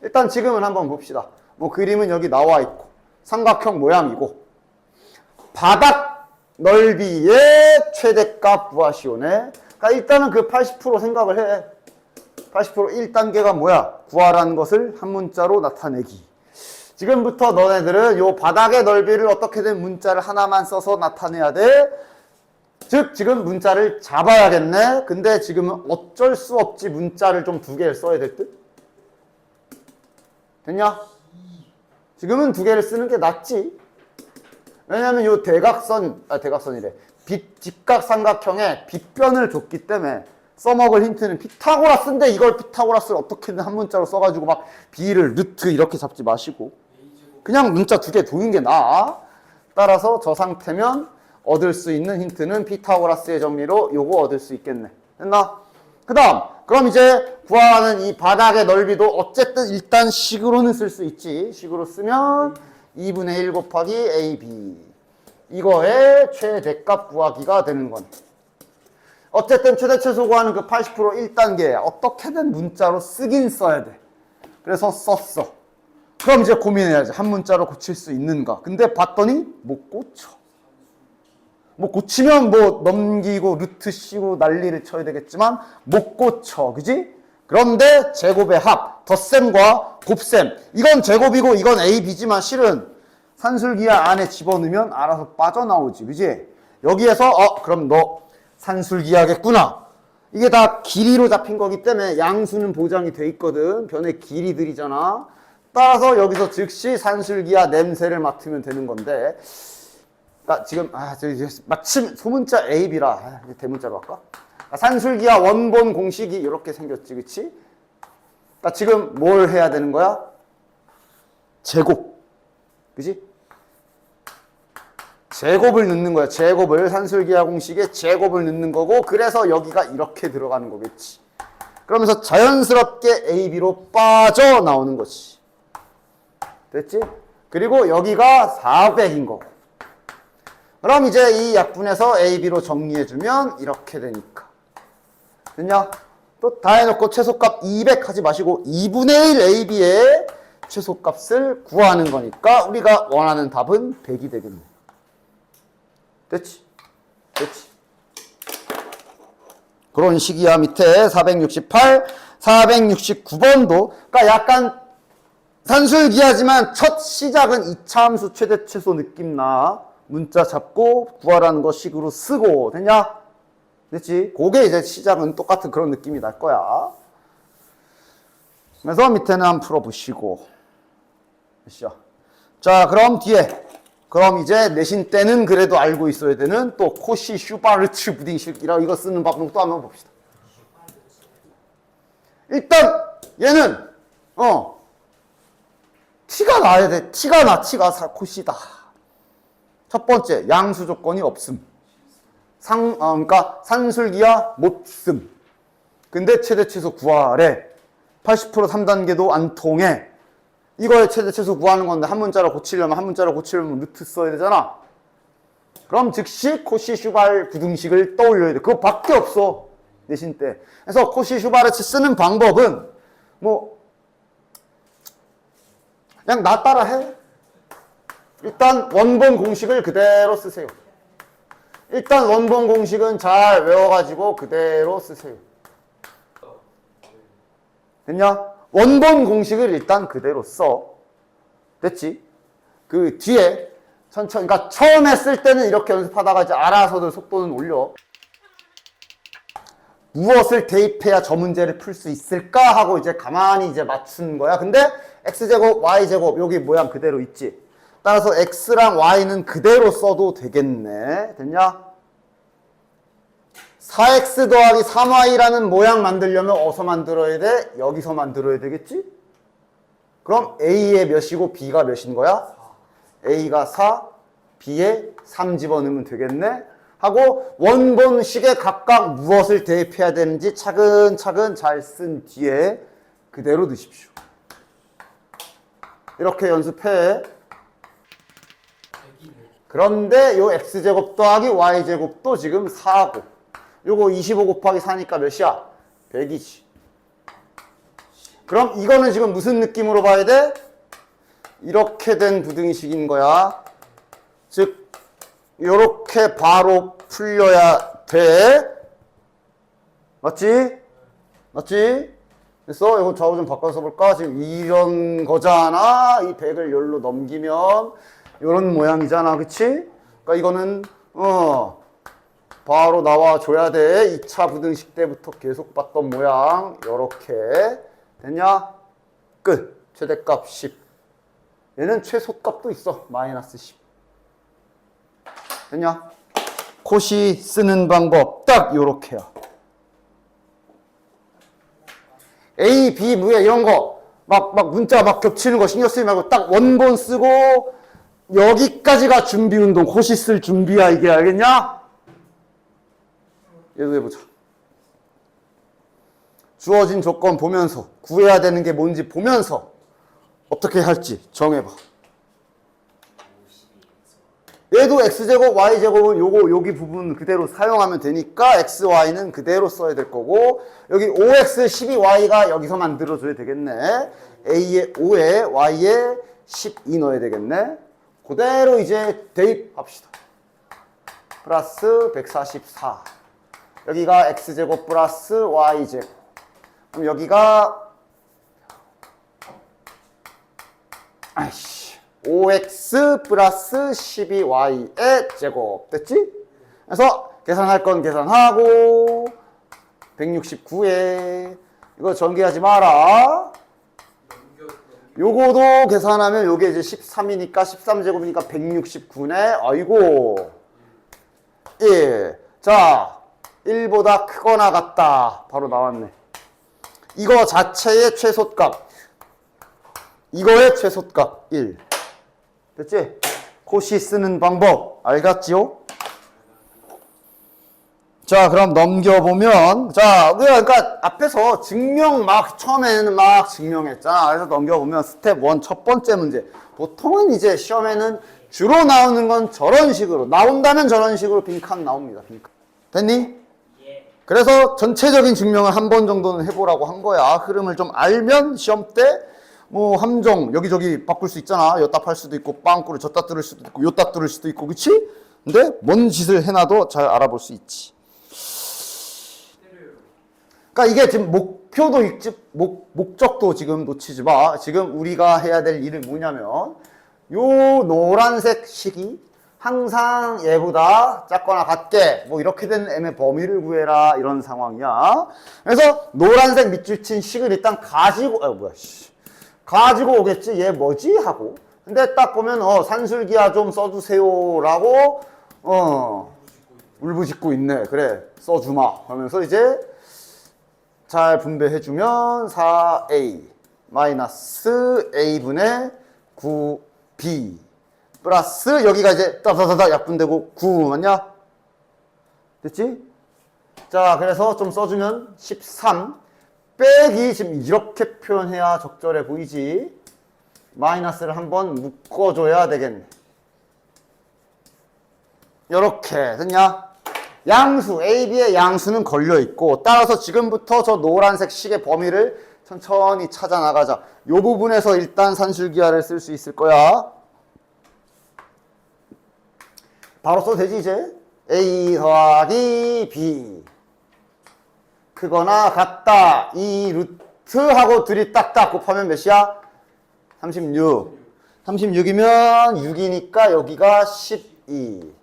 일단 지금은 한번 봅시다. 뭐 그림은 여기 나와 있고 삼각형 모양이고 바닥 넓이의 최대값 구하시오네. 그러니까 일단은 그 80% 생각을 해. 80% 1단계가 뭐야? 구하라는 것을 한 문자로 나타내기. 지금부터 너네들은 요 바닥의 넓이를 어떻게든 문자를 하나만 써서 나타내야 돼. 즉 지금 문자를 잡아야겠네. 근데 지금은 어쩔 수 없지 문자를 좀 두 개를 써야 될 듯? 됐냐? 지금은 두 개를 쓰는 게 낫지. 왜냐면 요 대각선이래. 직각삼각형에 빗변을 줬기 때문에 써먹을 힌트는 피타고라스인데 이걸 피타고라스를 어떻게든 한 문자로 써가지고 막 b를 루트 이렇게 잡지 마시고 그냥 문자 두 개 도는 게 나아. 따라서 저 상태면 얻을 수 있는 힌트는 피타고라스의 정리로 요거 얻을 수 있겠네. 됐나? 그 다음 그럼 이제 구하는 이 바닥의 넓이도 어쨌든 일단 식으로는 쓸 수 있지. 식으로 쓰면 2분의 1 곱하기 AB 이거의 최대값 구하기가 되는 건 어쨌든 최대 최소 구하는 그 80% 1단계 어떻게든 문자로 쓰긴 써야 돼. 그래서 썼어. 그럼 이제 고민해야지. 한 문자로 고칠 수 있는가. 근데 봤더니 못 고쳐. 뭐 고치면 뭐 넘기고 루트 씌고 난리를 쳐야 되겠지만 못 고쳐. 그지? 그런데 제곱의 합, 덧셈과 곱셈. 이건 제곱이고 이건 A, B지만 실은 산술기하 안에 집어넣으면 알아서 빠져나오지. 그지? 여기에서 그럼 너 산술기하겠구나. 이게 다 길이로 잡힌 거기 때문에 양수는 보장이 돼 있거든. 변의 길이들이잖아. 따라서 여기서 즉시 산술기하 냄새를 맡으면 되는 건데 나 지금 마침 소문자 A, B라 대문자로 할까? 산술기하 원본 공식이 이렇게 생겼지, 그치? 나 지금 뭘 해야 되는 거야? 제곱, 그치? 제곱을 넣는 거야. 제곱을 산술기하 공식에 제곱을 넣는 거고 그래서 여기가 이렇게 들어가는 거겠지. 그러면서 자연스럽게 A, B로 빠져나오는 거지. 됐지? 그리고 여기가 400인 거고. 그럼 이제 이 약분에서 A, B로 정리해주면 이렇게 되니까. 됐냐? 또 다 해놓고 최소값 200 하지 마시고 2분의 1 A, B의 최소값을 구하는 거니까 우리가 원하는 답은 100이 되겠네. 됐지? 됐지? 그런 식이야. 밑에 468, 469번도 그러니까 약간 산술기하지만 첫 시작은 2차 함수 최대 최소 느낌 나. 문자 잡고 구하라는 거 식으로 쓰고. 됐냐? 됐지? 그게 이제 시작은 똑같은 그런 느낌이 날 거야. 그래서 밑에는 한번 풀어보시고. 됐죠? 자, 그럼 뒤에. 그럼 이제 내신 때는 그래도 알고 있어야 되는 또 코시 슈바르츠 부딩식이라고 이거 쓰는 방법도 한번 봅시다. 일단 얘는 티가 나야 돼. 티가 나. 코시다. 첫 번째 양수 조건이 없음. 그러니까 산술기하 못 씀. 근데 최대 최소 구하래. 80% 3단계도 안 통해. 이거에 최대 최소 구하는 건데 한 문자로 고치려면 루트 써야 되잖아. 그럼 즉시 코시 슈발 부등식을 떠올려야 돼. 그거밖에 없어. 내신 때. 그래서 코시 슈바르츠 쓰는 방법은 뭐 그냥 나 따라 해. 일단 원본 공식을 그대로 쓰세요. 일단 원본 공식은 잘 외워가지고 그대로 쓰세요. 됐냐? 원본 공식을 일단 그대로 써. 됐지? 그 뒤에 천천히, 그러니까 처음에 쓸 때는 이렇게 연습하다가 이제 알아서들 속도는 올려. 무엇을 대입해야 저 문제를 풀 수 있을까 하고 이제 가만히 이제 맞춘 거야. 근데 x제곱, y제곱 여기 모양 그대로 있지. 따라서 x랑 y는 그대로 써도 되겠네. 됐냐? 4x 더하기 3y라는 모양 만들려면 어디서 만들어야 돼? 여기서 만들어야 되겠지? 그럼 a의 몇이고 b가 몇인 거야? a가 4, b에 3 집어넣으면 되겠네? 하고 원본식에 각각 무엇을 대입해야 되는지 차근차근 잘 쓴 뒤에 그대로 넣으십시오. 이렇게 연습해. 그런데 요 x제곱 더하기 y제곱도 지금 4고 요거 25 곱하기 4니까 몇이야? 100이지. 그럼 이거는 지금 무슨 느낌으로 봐야 돼? 이렇게 된 부등식인 거야. 즉 이렇게 바로 풀려야 돼. 맞지? 맞지? 됐어? 이거 좌우 좀 바꿔서 볼까? 지금 이런 거잖아. 이 100을 열로 넘기면 이런 모양이잖아. 그치? 그러니까 이거는 바로 나와줘야 돼. 2차 부등식 때부터 계속 봤던 모양. 이렇게 됐냐? 끝. 최대값 10. 얘는 최소값도 있어. 마이너스 10. 됐냐? 코시 쓰는 방법 딱 요렇게야. A, B, 무에 이런 거 막 문자 막 겹치는 거 신경 쓰지 말고 딱 원본 쓰고 여기까지가 준비 운동, 코시 쓸 준비야 이게. 알겠냐? 얘도 해보자. 주어진 조건 보면서 구해야 되는 게 뭔지 보면서 어떻게 할지 정해봐. 얘도 x제곱, y제곱은 요거 여기 부분 그대로 사용하면 되니까 x, y는 그대로 써야 될 거고 여기 5x, 12y가 여기서 만들어줘야 되겠네. a에 5에 y에 12 넣어야 되겠네. 그대로 이제 대입합시다. 플러스 144. 여기가 x제곱 플러스 y제곱. 그럼 여기가 5x 플러스 12y의 제곱. 됐지? 그래서 계산할 건 계산하고 169에 이거 전개하지 마라. 요거도 계산하면 요게 이제 13이니까 13제곱이니까 169네. 아이고. 1. 자, 1보다 크거나 같다. 바로 나왔네. 이거 자체의 최소값. 이거의 최소값 1. 됐지? 코시 쓰는 방법 알겠지요? 자, 그럼 넘겨보면, 자, 그러니까 앞에서 증명 막 처음에는 막 증명했잖아. 그래서 넘겨보면 스텝 1 첫 번째 문제. 보통은 이제 시험에는 주로 나오는 건 저런 식으로 나온다면 저런 식으로 빈칸 나옵니다. 빈칸. 됐니? 그래서 전체적인 증명을 한 번 정도는 해보라고 한 거야. 흐름을 좀 알면 시험 때 뭐 함정 여기저기 바꿀 수 있잖아. 여따 팔 수도 있고 빵꾸를 졌다 뚫을 수도 있고 요따 뚫을 수도 있고. 그치? 근데 뭔 짓을 해놔도 잘 알아볼 수 있지. 그러니까 이게 지금 목표도 있지, 목적도 지금 놓치지 마. 지금 우리가 해야 될 일은 뭐냐면 요 노란색 식이 항상 얘보다 작거나 같게 뭐 이렇게 된 m의 범위를 구해라 이런 상황이야. 그래서 노란색 밑줄 친 식을 일단 가지고 가지고 오겠지. 얘 뭐지? 하고. 근데 딱 보면 산술기야 좀 써주세요 라고 울부짖고 있네. 그래 써주마 하면서 이제 잘 분배해주면 4a 마이너스 a분의 9b 플러스 여기가 이제 따다다다 약분되고 9 맞냐? 됐지? 자, 그래서 좀 써주면 13 빼기 지금 이렇게 표현해야 적절해 보이지? 마이너스를 한번 묶어줘야 되겠네. 요렇게 됐냐? 양수 A, B의 양수는 걸려있고 따라서 지금부터 저 노란색 식의 범위를 천천히 찾아 나가자. 요 부분에서 일단 산술기하를 쓸 수 있을 거야. 바로 써도 되지 이제? A 더하기 B 크거나 같다. 이 루트하고 둘이 딱딱 곱하면 몇이야? 36. 36이면 6이니까 여기가 12.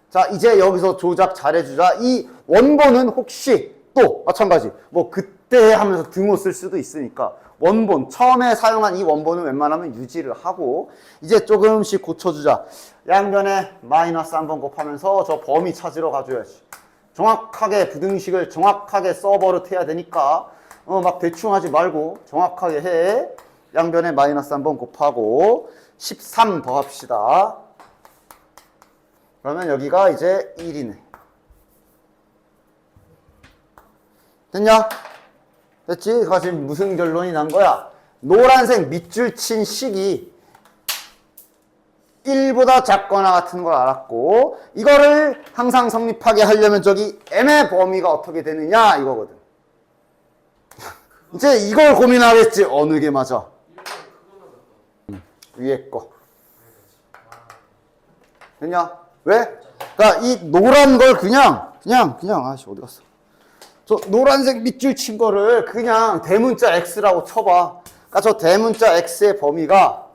자, 이제 여기서 조작 잘해주자. 이 원본은 혹시 또 마찬가지 뭐 그때 하면서 등호 쓸 수도 있으니까 원본 처음에 사용한 이 원본은 웬만하면 유지를 하고 이제 조금씩 고쳐주자. 양변에 마이너스 한번 곱하면서 저 범위 찾으러 가줘야지. 정확하게 부등식을 정확하게 써버릇해야 되니까 막 대충 하지 말고 정확하게 해. 양변에 마이너스 한번 곱하고 13 더합시다. 그러면 여기가 이제 1이네. 됐냐? 됐지? 그가 지금 무슨 결론이 난 거야? 노란색 밑줄 친 식이 1보다 작거나 같은 걸 알았고 이거를 항상 성립하게 하려면 저기 m의 범위가 어떻게 되느냐 이거거든. 이제 이걸 고민하겠지. 어느 게 맞아? 위에 거. 됐냐? 왜? 그러니까 이 노란 걸 그냥 아씨 어디 갔어? 저 노란색 밑줄 친 거를 그냥 대문자 x라고 쳐봐. 그러니까 저 대문자 x의 범위가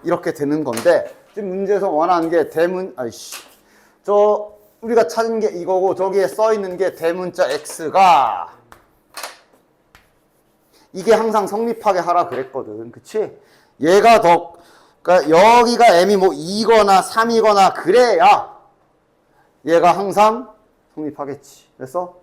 이렇게 되는 건데 지금 문제에서 원하는 게 저 우리가 찾은 게 이거고 저기에 써 있는 게 대문자 x가 이게 항상 성립하게 하라 그랬거든. 그치? 얘가 그러니까 여기가 m이 뭐 2거나 3이거나 그래야 얘가 항상 성립하겠지. 그래서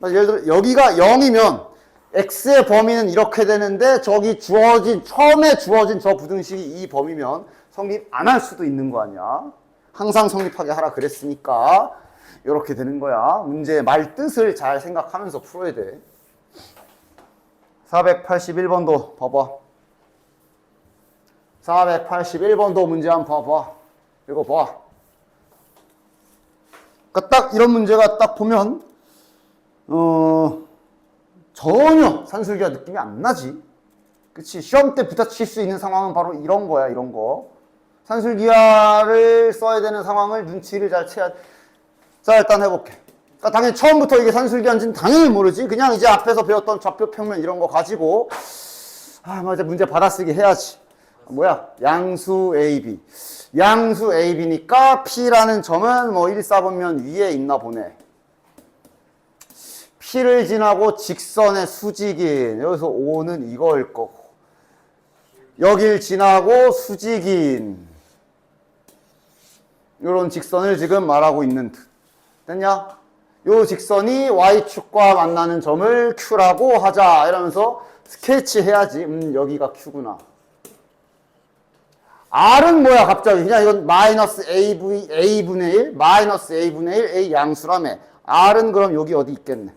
예를 들어 여기가 0이면 x의 범위는 이렇게 되는데 저기 처음에 주어진 저 부등식이 이 범위면 성립 안 할 수도 있는 거 아니야. 항상 성립하게 하라 그랬으니까 이렇게 되는 거야. 문제의 말 뜻을 잘 생각하면서 풀어야 돼. 481번도 봐봐. 481번도 문제 한번 봐봐. 이거 봐. 그러니까 딱 이런 문제가 딱 보면 전혀 산술기와 느낌이 안 나지. 그치? 시험 때 부딪힐 수 있는 상황은 바로 이런 거야, 이런 거. 산술기하를 써야 되는 상황을 눈치를 잘 채야. 자, 일단 해볼게. 그러니까 당연히 처음부터 이게 산술기한지는 당연히 모르지. 그냥 이제 앞에서 배웠던 좌표 평면 이런 거 가지고 맞아, 문제 받아쓰기 해야지. 뭐야? 양수 AB. 양수 AB니까 P라는 점은 뭐 1, 4번면 위에 있나 보네. P를 지나고 직선의 수직인, 여기서 O는 이거일 거고, 여길 지나고 수직인, 이런 직선을 지금 말하고 있는 듯. 됐냐? 요 직선이 Y축과 만나는 점을 Q라고 하자. 이러면서 스케치 해야지. 여기가 Q구나. R은 뭐야, 갑자기? 그냥 이건 마이너스 A분의 1, 마이너스 A분의 1, A 양수라며. R은 그럼 여기 어디 있겠네.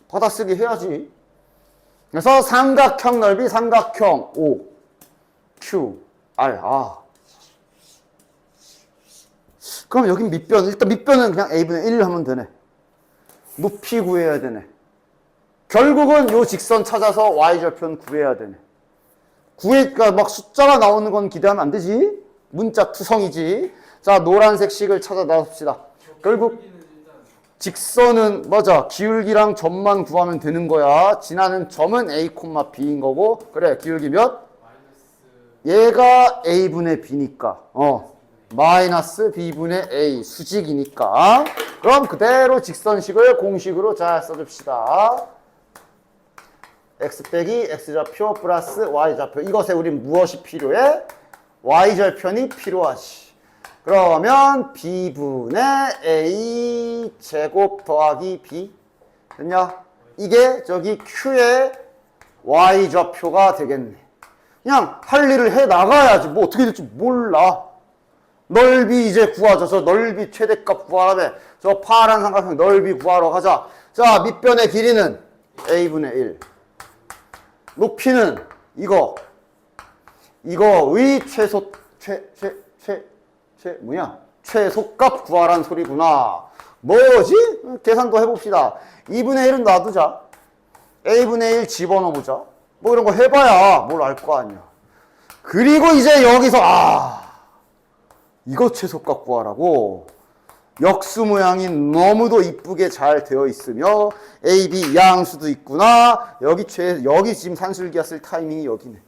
받아쓰기 해야지. 그래서 삼각형 넓이, 삼각형 O, Q, R. 그럼 여긴 밑변. 일단 밑변은 그냥 A분의 1 하면 되네. 높이 구해야 되네. 결국은 요 직선 찾아서 Y절편 구해야 되네. 그러니까 막 숫자가 나오는 건 기대하면 안 되지. 문자 투성이지. 자, 노란색 식을 찾아 나갑시다. 결국 직선은 맞아. 기울기랑 점만 구하면 되는 거야. 지나는 점은 A, B인 거고. 그래, 기울기 몇? 얘가 A분의 B니까. 마이너스 B분의 A 수직이니까. 그럼 그대로 직선식을 공식으로 잘 써줍시다. X 빼기 X좌표 플러스 Y좌표. 이것에 우린 무엇이 필요해? Y절편이 필요하지. 그러면 B분의 A 제곱 더하기 B. 됐냐? 이게 저기 Q의 Y좌표가 되겠네. 그냥 할 일을 해 나가야지. 뭐 어떻게 될지 몰라. 넓이 이제 구하자. 저 넓이 최대값 구하라며. 저 파란 삼각형 넓이 구하러 가자. 자, 밑변의 길이는 A분의 1. 높이는 이거의 최소값 구하란 소리구나. 뭐지? 계산도 해봅시다. 2분의 1은 놔두자. A분의 1 집어넣어보자. 뭐 이런 거 해봐야 뭘 알 거 아니야. 그리고 이제 여기서 이거 최소값 구하라고. 역수 모양이 너무도 이쁘게 잘 되어 있으며 A, B 양수도 있구나. 여기 지금 산술기가 쓸 타이밍이 여기네.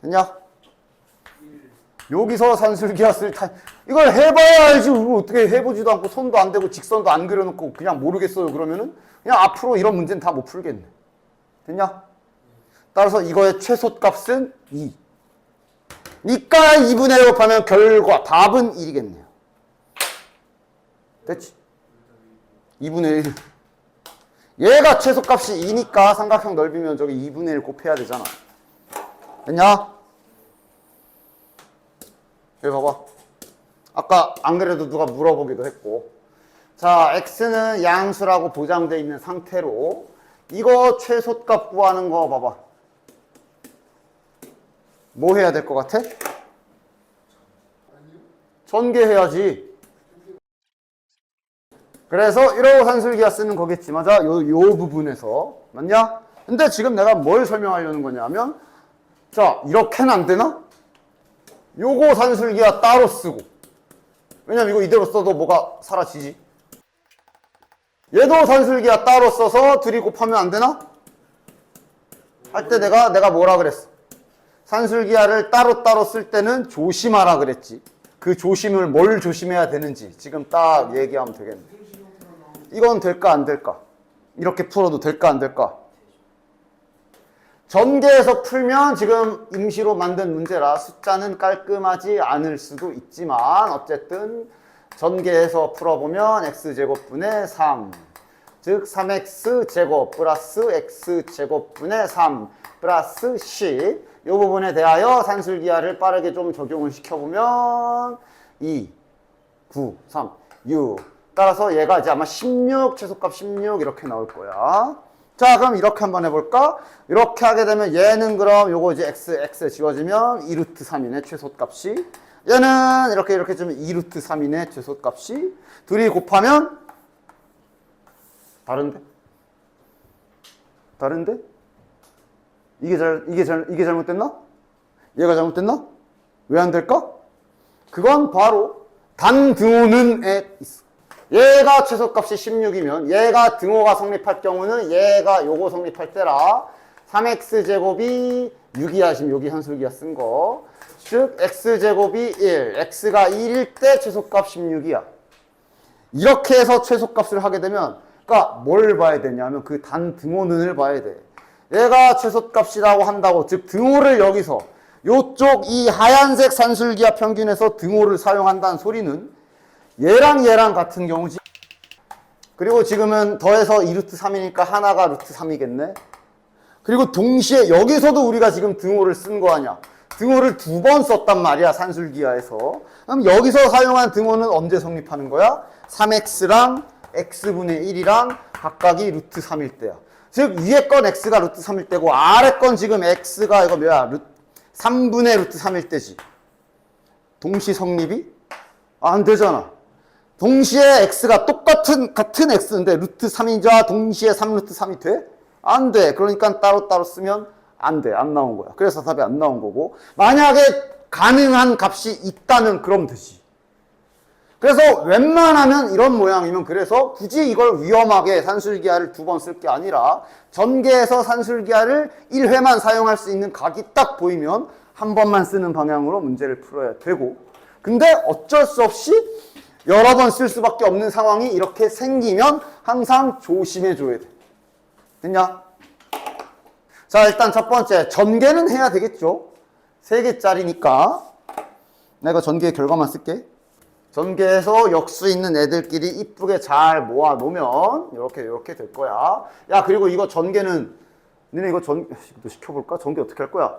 됐냐? 여기서 산술기가 쓸 타이밍. 이걸 해봐야 알지. 어떻게 해보지도 않고 손도 안 대고 직선도 안 그려놓고 그냥 모르겠어요. 그러면은 그냥 앞으로 이런 문제는 다 못 풀겠네. 됐냐? 따라서 이거의 최소값은 2. 니까 2분의 1 곱하면 결과 답은 1이겠네요. 됐지? 2분의 1. 얘가 최소값이 2니까 삼각형 넓이면 저기 2분의 1 곱해야 되잖아. 됐냐? 여기 봐봐. 아까 안 그래도 누가 물어보기도 했고. 자, x는 양수라고 보장되어 있는 상태로 이거 최소값 구하는 거 봐봐. 뭐 해야 될 것 같아? 전개해야지. 그래서 이러고 산술기하 쓰는 거겠지. 맞아? 요 부분에서. 맞냐? 근데 지금 내가 뭘 설명하려는 거냐면, 자, 이렇게는 안 되나? 요거 산술기하 따로 쓰고. 왜냐면 이거 이대로 써도 뭐가 사라지지. 얘도 산술기하 따로 써서 둘이 곱하면 안 되나? 할 때 내가 뭐라 그랬어? 산술기하를 따로따로 쓸 때는 조심하라 그랬지. 그 조심을 뭘 조심해야 되는지 지금 딱 얘기하면 되겠네. 이건 될까 안 될까? 이렇게 풀어도 될까 안 될까? 전개해서 풀면 지금 임시로 만든 문제라 숫자는 깔끔하지 않을 수도 있지만 어쨌든 전개해서 풀어보면 x제곱분의 3, 즉 3x제곱 플러스 x제곱분의 3 플러스 10, 이 부분에 대하여 산술기하를 빠르게 좀 적용을 시켜보면 2, 9, 3, 6, 따라서 얘가 이제 아마 16, 최소값 16 이렇게 나올 거야. 자, 그럼 이렇게 한번 해볼까? 이렇게 하게 되면 얘는 그럼 요거 이제 x 지워지면 2루트 3이네, 최소값이. 얘는 이렇게 주면 2루트 3이네, 최소값이. 둘이 곱하면 다른데? 다른데? 이게 잘못됐나? 얘가 잘못됐나? 왜 안 될까? 그건 바로 단 등호는에 있어. 얘가 최소값이 16이면 얘가 등호가 성립할 경우는 얘가 요거 성립할 때라 3x제곱이 6이야. 지금 여기 산술기하 쓴 거. 즉 x제곱이 1, x가 1일 때 최소값 16이야. 이렇게 해서 최소값을 하게 되면 그러니까 뭘 봐야 되냐면 그 단 등호는을 봐야 돼. 얘가 최소값이라고 한다고, 즉 등호를 여기서 요쪽 이 하얀색 산술기하 평균에서 등호를 사용한다는 소리는 얘랑 같은 경우지. 그리고 지금은 더해서 2루트 3이니까 하나가 루트 3이겠네. 그리고 동시에 여기서도 우리가 지금 등호를 쓴 거 아니야. 등호를 2번 썼단 말이야, 산술기하에서. 그럼 여기서 사용한 등호는 언제 성립하는 거야? 3x랑 x분의 1이랑 각각이 루트 3일 때야. 즉 위에 건 x가 루트 3일 때고 아래 건 지금 x가 이거 뭐야? 3분의 루트 3일 때지. 동시 성립이 안 되잖아. 동시에 x가 같은 x인데 루트 3이자 동시에 3루트 3이 돼? 안 돼. 그러니까 따로따로 쓰면 안 돼. 안 나온 거야. 그래서 답이 안 나온 거고. 만약에 가능한 값이 있다면 그럼 되지. 그래서 웬만하면 이런 모양이면 그래서 굳이 이걸 위험하게 산술기하를 2번 쓸 게 아니라 전개해서 산술기하를 1회만 사용할 수 있는 각이 딱 보이면 한 번만 쓰는 방향으로 문제를 풀어야 되고, 근데 어쩔 수 없이 여러 번 쓸 수밖에 없는 상황이 이렇게 생기면 항상 조심해 줘야 돼. 됐냐? 자, 일단 첫 번째 전개는 해야 되겠죠. 3개짜리니까 내가 전개 결과만 쓸게. 전개해서 역수 있는 애들끼리 이쁘게 잘 모아 놓으면 이렇게 될 거야. 야, 그리고 이거 전개는 니네 이거 너 시켜볼까? 전개 어떻게 할 거야?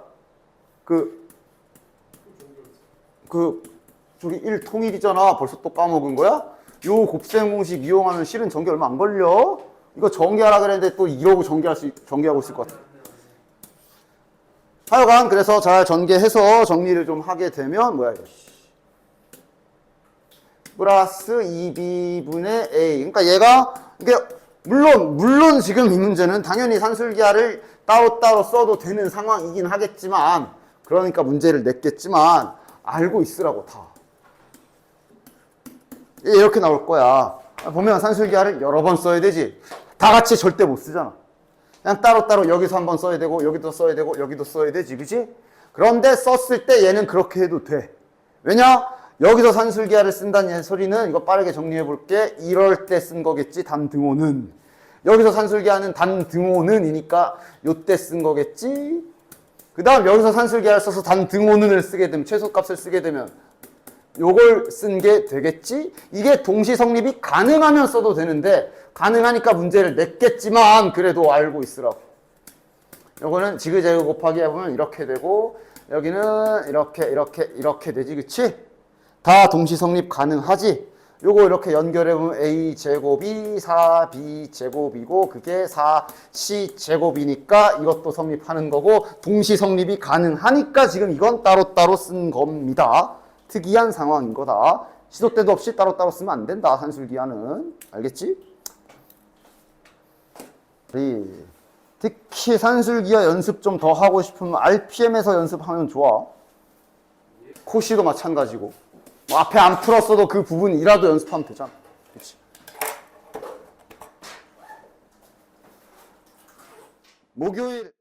저기 1통일이잖아. 벌써 또 까먹은 거야? 요 곱셈 공식 이용하면 실은 전개 얼마 안 걸려. 이거 전개하라 그랬는데 또 이러고 전개하고 있을 것 같아. 하여간 그래서 잘 전개해서 정리를 좀 하게 되면 뭐야 이거. 플러스 2b분의 a. 그러니까 얘가 이게 물론 지금 이 문제는 당연히 산술기하를 따로따로 써도 되는 상황이긴 하겠지만, 그러니까 문제를 냈겠지만 알고 있으라고 다. 이렇게 나올 거야. 보면 산술기하를 여러 번 써야 되지. 다 같이 절대 못 쓰잖아. 그냥 따로따로 여기서 한번 써야 되고 여기도 써야 되고 여기도 써야 되지. 그치? 그런데 썼을 때 얘는 그렇게 해도 돼. 왜냐? 여기서 산술기하를 쓴다는 소리는 이거 빠르게 정리해 볼게. 이럴 때 쓴 거겠지. 단 등호는. 여기서 산술기하는 단 등호는이니까 요때 쓴 거겠지. 그 다음 여기서 산술기하를 써서 단 등호는을 쓰게 되면, 최소값을 쓰게 되면 요걸 쓴 게 되겠지. 이게 동시 성립이 가능하면 써도 되는데 가능하니까 문제를 냈겠지만 그래도 알고 있으라고. 요거는 지그재그 곱하기 해보면 이렇게 되고 여기는 이렇게 되지. 그치? 다 동시 성립 가능하지? 요거 이렇게 연결해보면 a제곱이 4b제곱이고 그게 4c제곱이니까 이것도 성립하는 거고 동시 성립이 가능하니까 지금 이건 따로따로 쓴 겁니다. 특이한 상황인 거다. 시도 때도 없이 따로따로 쓰면 안 된다. 산술기하는. 알겠지? 특히 산술기하 연습 좀 더 하고 싶으면 RPM에서 연습하면 좋아. 코시도 마찬가지고. 뭐 앞에 안 풀었어도 그 부분이라도 연습하면 되잖아. 그치? 목요일